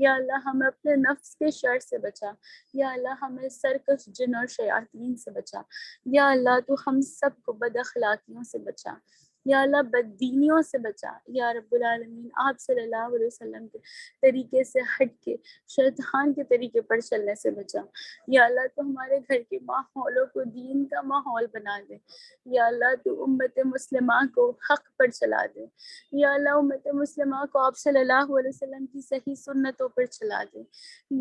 یا اللہ، ہمیں اپنے نفس کے شر سے بچا. یا اللہ، ہمیں سرکش جن اور شیاطین سے بچا. یا اللہ، تو ہم سب کو بد اخلاقیوں سے بچا. یا اللہ بددینیوں سے بچا یا رب العالمین، آپ صلی اللہ علیہ وسلم کے طریقے سے ہٹ کے شیطان کے طریقے پر چلنے سے بچا یا اللہ، تو ہمارے گھر کے ماحولوں کو دین کا ماحول بنا دے یا اللہ، تو امت مسلمہ کو حق پر چلا دے یا اللہ، امت مسلمہ کو آپ صلی اللہ علیہ وسلم کی صحیح سنتوں پر چلا دے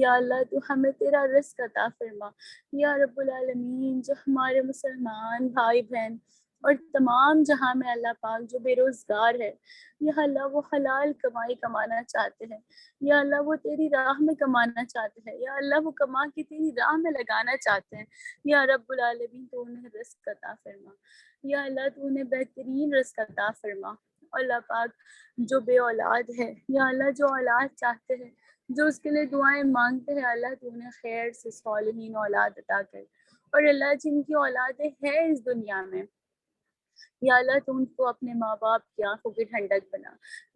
یا اللہ، تو ہمیں تیرا رزق عطا فرما یا رب العالمین۔ جو ہمارے مسلمان بھائی بہن اور تمام جہاں میں اللہ پاک جو بے روزگار ہے یا اللہ، وہ حلال کمائی کمانا چاہتے ہیں یا اللہ، وہ تیری راہ میں کمانا چاہتے ہیں یا اللہ، وہ کما کے تیری راہ میں لگانا چاہتے ہیں یا رب العالمین، تو انہیں رزق عطا فرما یا اللہ، تو انہیں بہترین رزق عطا فرما۔ اللہ پاک جو بے اولاد ہے یا اللہ، جو اولاد چاہتے ہیں، جو اس کے لیے دعائیں مانگتے ہیں، اللہ تو انہیں خیر سے صالحین اولاد عطا کر، اور اللہ جن کی اولادیں ہیں اس دنیا میں یا اللہ، تو ان کو اپنے ماں باپ کی آنکھوں کی ٹھنڈک بنا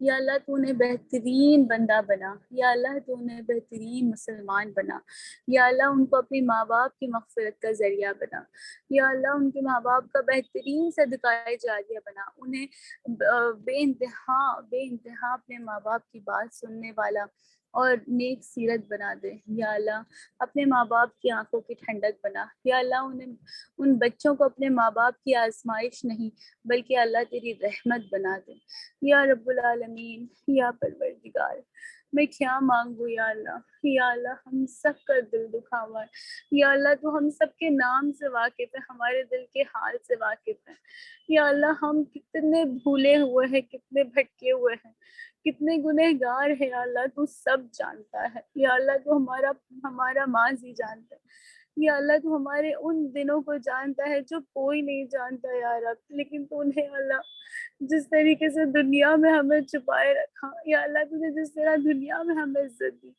یا اللہ، تو انہیں بہترین بندہ بنا یا اللہ، تو انہیں بہترین مسلمان بنا یا اللہ، ان کو اپنے ماں باپ کی مغفرت کا ذریعہ بنا یا اللہ، ان کے ماں باپ کا بہترین صدقہ جاریہ بنا، انہیں بے انتہا اپنے ماں باپ کی بات سننے والا اور نیک سیرت بنا دے یا اللہ، اپنے ماں باپ کی آنکھوں کی ٹھنڈک بنا یا اللہ، انہیں ان بچوں کو اپنے ماں باپ کی آزمائش نہیں بلکہ اللہ تیری رحمت بنا دے یا رب العالمین یا پروردگار۔ میں کیا مانگوں یا اللہ، ہم سب کا دل دکھا ہوا ہے یا اللہ، تو ہم سب کے نام سے واقف ہے، ہمارے دل کے حال سے واقف ہے یا اللہ، ہم کتنے بھولے ہوئے ہیں، کتنے بھٹکے ہوئے ہیں، کتنے گنہگار ہے یا اللہ، تو سب جانتا ہے یا اللہ، تو ہمارا ماضی جانتا ہے یا اللہ، تو ہمارے ان دنوں کو جانتا ہے جو کوئی نہیں جانتا یا رب، لیکن تو انہیں اللہ جس طریقے سے دنیا میں ہمیں چھپائے رکھا یا اللہ، تو نے جس طرح دنیا میں ہمیں عزت دی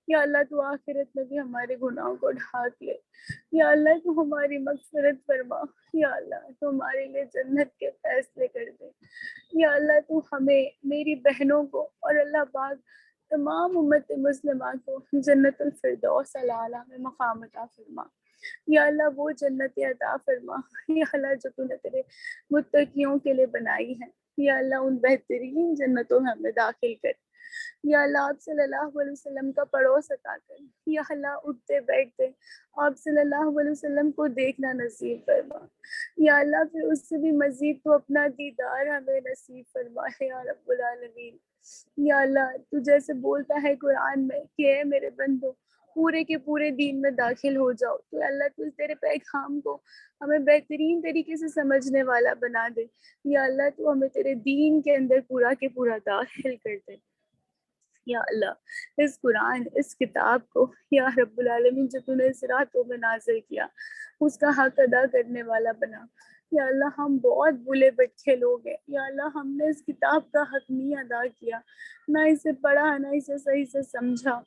یا اللہ، تو آخرت میں بھی ہمارے گناہوں کو ڈھانک لے یا اللہ، تو ہماری مغفرت فرما یا اللہ، تو ہمارے لیے جنت کے فیصلے کر دے یا اللہ، تو ہمیں، میری بہنوں کو اور اللہ پاک تمام امت مسلمہ کو جنت الفردوس الاعلیٰ میں مقام عطا فرما یا اللہ، وہ جنت عطا فرما یا اللہ، جو تو نے تیرے متقیوں کے لیے بنائی ہے یا اللہ، ان بہترین جنتوں میں ہمیں داخل کر یا اللہ، آپ صلی اللہ علیہ وسلم کا پڑوس عطا کر یا اللہ، اٹھتے بیٹھتے آپ صلی اللہ علیہ وسلم کو دیکھنا نصیب فرما یا اللہ، پھر اس سے بھی مزید تو اپنا دیدار ہمیں نصیب فرما یا رب العالمین یا اللہ، تو جیسے بولتا ہے قرآن میں کہ اے میرے بندو پورے کے پورے دین میں داخل ہو جاؤ، تو اللہ، تو تیرے پیغام کو ہمیں بہترین طریقے سے سمجھنے والا بنا دے یا اللہ، تو ہمیں تیرے دین کے اندر پورا کے پورا داخل کر دے یا اللہ، اس قرآن، اس کتاب کو یا رب العالمین جو تو نے اس راتوں میں نازل کیا، اس کا حق ادا کرنے والا بنا یا اللہ، ہم بہت بھولے بچے لوگ ہیں یا اللہ، ہم نے اس کتاب کا حق نہیں ادا کیا، نہ اسے پڑھا، نہ اسے صحیح سے سمجھا،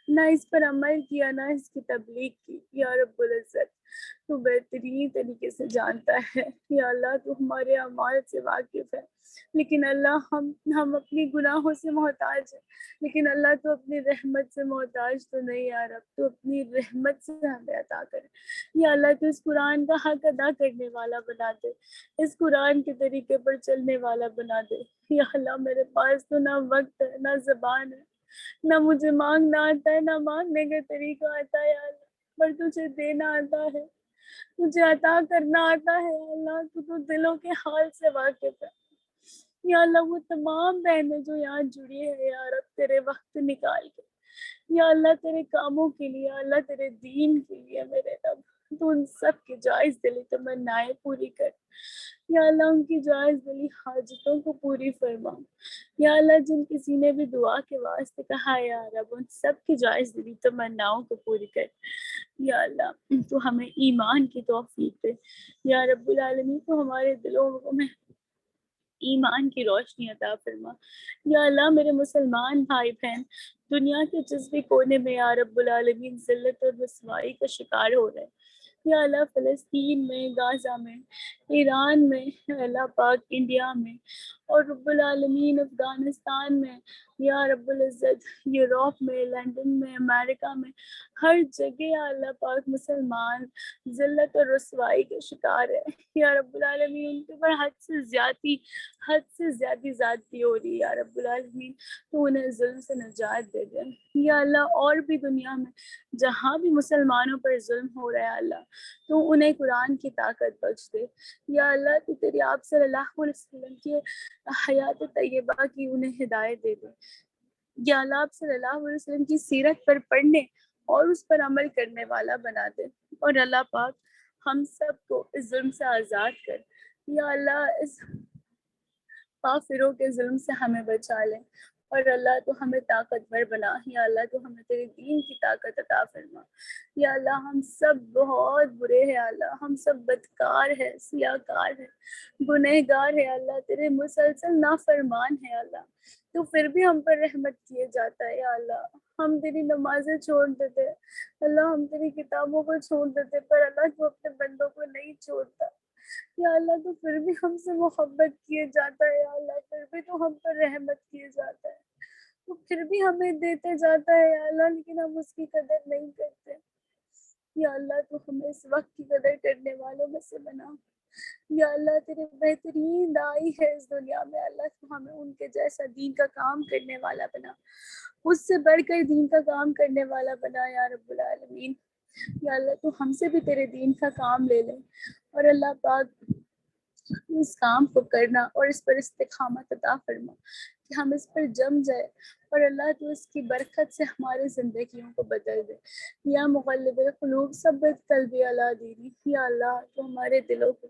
نہ اس پر عمل کیا، نہ اس کی تبلیغ کی یا رب العزت، تو بہترین طریقے سے جانتا ہے یا اللہ، تو ہمارے اعمال سے واقف ہے، لیکن اللہ، ہم اپنی گناہوں سے محتاج ہیں، لیکن اللہ، تو اپنی رحمت سے محتاج تو نہیں یا رب، تو اپنی رحمت سے ہمیں عطا کرے یا اللہ، تو اس قرآن کا حق ادا کرنے والا بنا دے، اس قرآن کے طریقے پر چلنے والا بنا دے یا اللہ، میرے پاس تو نہ وقت ہے، نہ زبان ہے، نہ مجھے مانگنا آتا ہے، نہ مانگنے کا طریقہ آتا ہے یا اللہ، پر تجھے دینا آتا ہے، تجھے عطا کرنا آتا ہے یا اللہ، تو دلوں کے حال سے واقف ہے یا اللہ، وہ تمام بہنیں جو یہاں جڑی ہیں یا رب، تیرے وقت نکال کے یا اللہ، تیرے کاموں کے لیے، یا اللہ، تیرے دین کے لیے میرے رب، تو ان سب کی جائز دلی تمنائیں پوری کر یا اللہ، ان کی جائز دلی حاجتوں کو پوری فرما یا اللہ، جن کسی نے بھی دعا کے واسطے کہا یا رب، ان سب کی جائز دلی تمناؤں کو پوری کر یا اللہ، تو ہمیں ایمان کی توفیق دے یا رب العالمین، تو ہمارے دلوں میں ایمان کی روشنی عطا فرما یا اللہ، میرے مسلمان بھائی بہن دنیا کے جس بھی کونے میں یا رب العالمین ذلت اور رسوائی کا شکار ہو رہے ہیں یا اللہ فلسطین میں، غازہ میں، ایران میں، اللہ پاک انڈیا میں، اور رب العالمین افغانستان میں، یا رب العزت یوروپ میں، لندن میں، امریکہ میں، ہر جگہ یا اللہ پاک مسلمان ذلت اور رسوائی کے شکار ہے یا رب العالمین. ان کے اوپر حد سے زیادہ زیادتی ہو رہی ہے یا رب العالمین. تو انہیں ظلم سے نجات دے دے یا اللہ. اور بھی دنیا میں جہاں بھی مسلمانوں پر ظلم ہو رہا ہے اللہ، تو انہیں قرآن کی طاقت بخش دے یا اللہ. تو تیری آپ صلی اللہ علیہ وسلم کی حیات طیبہ کی انہیں ہدایت دے دے یا اللہ. آپ صلی اللہ علیہ وسلم کی سیرت پر پڑھنے اور اس پر عمل کرنے والا بنا دے. اور اللہ پاک ہم سب کو اس ظلم سے آزاد کر یا اللہ. اس کافروں کے ظلم سے ہمیں بچا لے اور اللہ تو ہمیں طاقتور بنا یا اللہ. تو ہمیں تیرے دین کی طاقت عطا فرما یا اللہ. ہم سب بہت برے ہیں اللہ، ہم سب بدکار ہے، سیاہکار ہے، گنہگار ہے اللہ، تیرے مسلسل نافرمان ہے اللہ. تو پھر بھی ہم پر رحمت کیے جاتا ہے یا اللہ. ہم تیری نمازیں چھوڑ دیتے اللہ، ہم تیری کتابوں کو چھوڑ دیتے، پر اللہ تو اپنے بندوں کو نہیں چھوڑتا یا اللہ. تو پھر بھی ہم سے محبت کیے جاتا ہے یا اللہ، پھر بھی تو ہم پر رحمت کیے جاتا ہے، تو پھر بھی ہمیں دیتے جاتا ہے یا اللہ. لیکن ہم اس کی قدر نہیں کرتے یا اللہ. تو ہمیں اس وقت کی قدر کرنے والوں میں سے بنا یا اللہ. تیرے بہترین دائی ہے اس دنیا میں اللہ، تو ہمیں ان کے جیسا دین کا کام کرنے والا بنا، اس سے بڑھ کر دین کا کام کرنے والا بنا یا رب العالمین یا اللہ. تو ہم سے بھی تیرے دین کا کام لے لیں اور اللہ پاک اس کام کو کرنا اور اس پر استقامت عطا فرما کہ ہم اس پر جم جائے اور اللہ تو اس کی برکت سے ہماری زندگیوں کو بدل دے یا مغلب القلوب ثبت قلبی علی دینی یا اللہ. تو ہمارے دلوں کو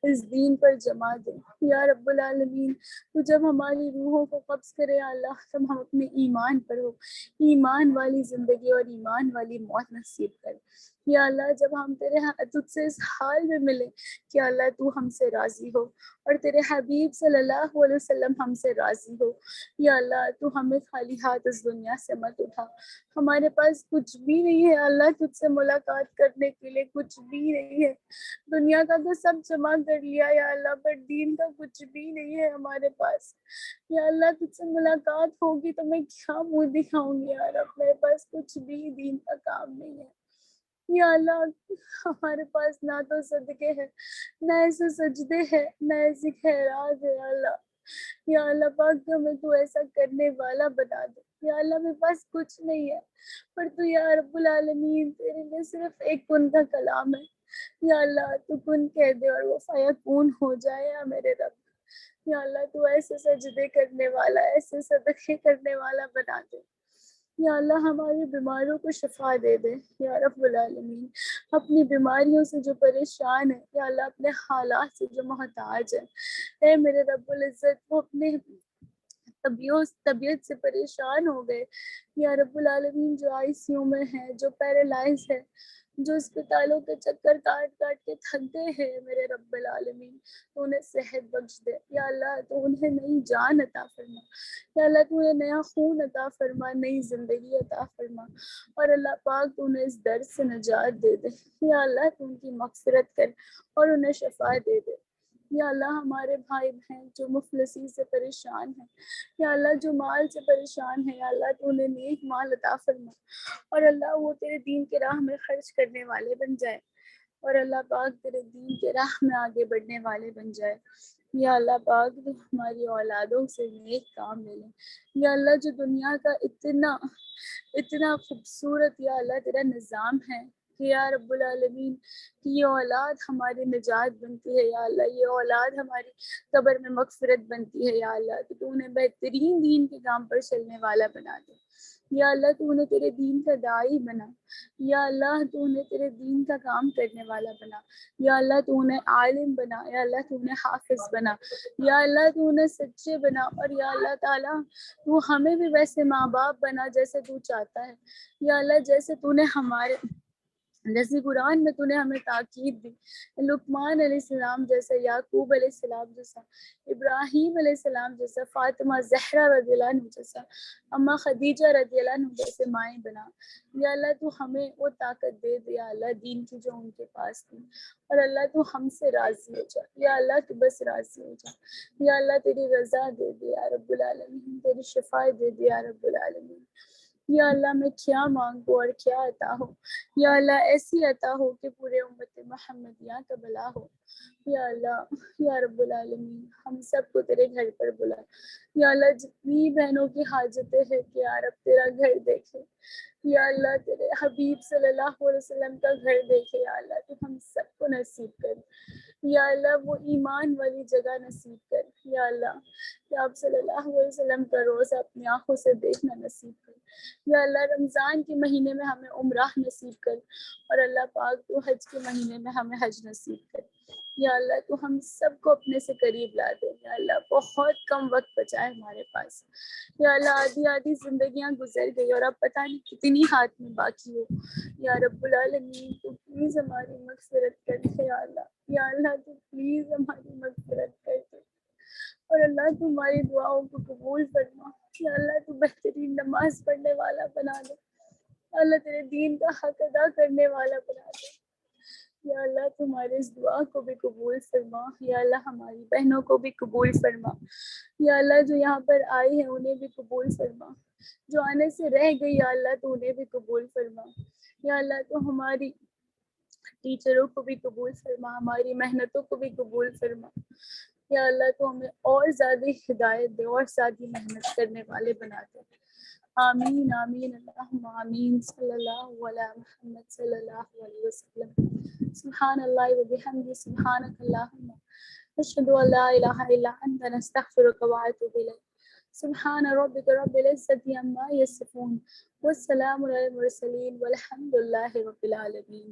اس دین پر جما دے یا رب العالمین. تو جب ہماری روحوں کو قبض کرے یا اللہ، تب ہم اپنے ایمان پر ہو، ایمان والی زندگی اور ایمان والی موت نصیب کر یا اللہ. جب ہم تجھ سے اس حال میں ملے کہ اللہ تو ہم سے راضی ہو اور تیرے حبیب صلی اللہ علیہ وسلم ہم سے راضی ہو یا اللہ. تو ہمیں خالی ہاتھ اس دنیا سے مت اٹھا، ہمارے پاس کچھ بھی نہیں ہے اللہ تجھ سے ملاقات کرنے کے لیے، کچھ بھی نہیں ہے. دنیا کا تو سب جمع کر لیا یا اللہ، پر دین کا کچھ بھی نہیں ہے ہمارے پاس یا اللہ. تجھ سے ملاقات ہوگی تو میں کیا منہ دکھاؤں گی یار، میرے پاس کچھ بھی دین کا کام نہیں ہے یا اللہ. ہمارے پاس نہ تو صدقے ہے، نہ ایسے سجدے ہے، نہ ایسی خیرات ہے یا اللہ. یا اللہ پاک ہمیں تو ایسا کرنے والا بنا دے یا اللہ. میرے پاس کچھ نہیں ہے، پر تو یا رب العالمین تیرے لیے صرف ایک کن کا کلام ہے یا اللہ. تو کن کہہ دے اور وہ فیکون ہو جائے یا میرے رب یا اللہ. تو ایسے سجدے کرنے والا، ایسے صدقے کرنے والا بنا دے یا اللہ. ہماری بیماروں کو شفا دے دے یا رب العالمین. اپنی بیماریوں سے جو پریشان ہے یا اللہ، اپنے حالات سے جو محتاج ہے اے میرے رب العزت، وہ اپنے طبیعت سے پریشان ہو گئے یا رب العالمین، جو آئی سی یو میں ہے، جو پیرالائز ہے، جو اسپتالوں کے چکر کاٹ کاٹ کے تھکتے ہیں میرے رب العالمین، تو انہیں صحت بخش دے یا اللہ. تو انہیں نئی جان عطا فرما یا اللہ. تو انہیں نیا خون عطا فرما، نئی زندگی عطا فرما اور اللہ پاک تو انہیں اس درد سے نجات دے دے یا اللہ. تو ان کی مغفرت کر اور انہیں شفا دے دے یا اللہ. ہمارے بھائی بہن جو مفلسی سے پریشان ہیں یا اللہ، جو مال سے پریشان ہیں یا اللہ، تو انہیں نیک مال عطا فرما اور اللہ وہ تیرے دین کے راہ میں خرچ کرنے والے بن جائے اور اللہ پاک تیرے دین کے راہ میں آگے بڑھنے والے بن جائے یا اللہ پاک. تو ہماری اولادوں سے نیک کام لے لیں یا اللہ. جو دنیا کا اتنا خوبصورت یا اللہ تیرا نظام ہے کہ یا رب العالمین، کہ یہ اولاد ہماری نجات بنتی ہے یا اللہ، یہ اولاد ہماری قبر میں مغفرت بنتی ہے یا اللہ. تو انہیں بہترین دین کے کام پر چلنے والا بنا دے یا اللہ. تو انہیں تیرے دین کا داعی بنا یا اللہ. تو انہیں تیرے دین کا کام کرنے والا بنا یا اللہ. تو انہیں عالم بنا یا اللہ. تو انہیں حافظ بنا یا اللہ. تو انہیں سچے بنا اور یا اللہ تعالیٰ تو ہمیں بھی ویسے ماں باپ بنا جیسے تو چاہتا ہے یا اللہ. جیسے تو نے جیسے قرآن میں تو نے ہمیں تاکید دی، لقمان علیہ السلام جیسا، یعقوب علیہ السلام جیسا، ابراہیم علیہ السلام جیسا، فاطمہ زہرا رضی اللہ عنہ جیسا، اما خدیجہ رضی اللہ عنہ جیسے مائیں بنا۔ یا اللہ تو ہمیں وہ طاقت دے دے یا اللہ دین کی جو ان کے پاس تھی، اور اللہ تو ہم سے راضی ہو جا، یا اللہ تو بس راضی ہو جا، یا اللہ تیری رضا دے دے یا رب العالمین، تیری شفاعت دے دے یا رب العالمین۔ یا اللہ میں کیا مانگوں اور کیا عطا ہو، یا اللہ ایسی عطا ہو کہ پورے امت محمدیہ کا بھلا ہو۔ یا اللہ یا رب العالمین ہم سب کو تیرے گھر پر بلا، یا اللہ جتنی بہنوں کی حاجتیں ہیں کہ یا رب تیرا گھر دیکھے، یا اللہ تیرے حبیب صلی اللہ علیہ وسلم کا گھر دیکھے، یا اللہ تو ہم سب کو نصیب کر، یا اللہ وہ ایمان والی جگہ نصیب کر، یا اللہ کہ آپ صلی اللہ علیہ وسلم کا روزہ اپنی آنکھوں سے دیکھنا نصیب کر، یا اللہ رمضان کے مہینے میں ہمیں عمرہ نصیب کر، اور اللہ پاک تو حج کے مہینے میں ہمیں حج نصیب کر، یا اللہ تو ہم سب کو اپنے سے قریب لا دے، یا اللہ بہت کم وقت بچا ہے ہمارے پاس، یا اللہ آدھی آدھی زندگیاں گزر گئی اور اب پتہ نہیں کتنی ہاتھ میں باقی ہو، یا رب العالمین تو پلیز ہماری مغفرت کر دے، یا اللہ، یا اللہ تو پلیز ہماری مغفرت کر دے، اور اللہ تمہاری دعاؤں کو قبول فرما، یا اللہ تو بہترین نماز پڑھنے والا بنا دے، اللہ تیرے دین کا حق ادا کرنے والا بنا دے، یا اللہ تمہارے اس دعا کو بھی قبول فرما، یا اللہ ہماری بہنوں کو بھی قبول فرما، یا اللہ جو یہاں پر آئی ہیں انہیں بھی قبول فرما، جو آنے سے رہ گئی یا اللہ تو انہیں بھی قبول فرما، یا اللہ تو ہماری ٹیچروں کو بھی قبول فرما، ہماری محنتوں کو بھی قبول فرما، یا اللہ تو ہمیں اور زیادہ ہدایت دے اور زیادہ محنت کرنے والے بنا دے، آمین آمین اللہم آمین، صلی اللہ علی محمد صلی اللہ علیہ وسلم، سبحان اللہ و بحمدہ، سبحانک اللہم اشہد ان لا الہ الا انت نستغفرک و اتوب الیک، سبحان ربک رب العزۃ عما یصفون والسلام علی المرسلین والحمد للہ رب العالمین۔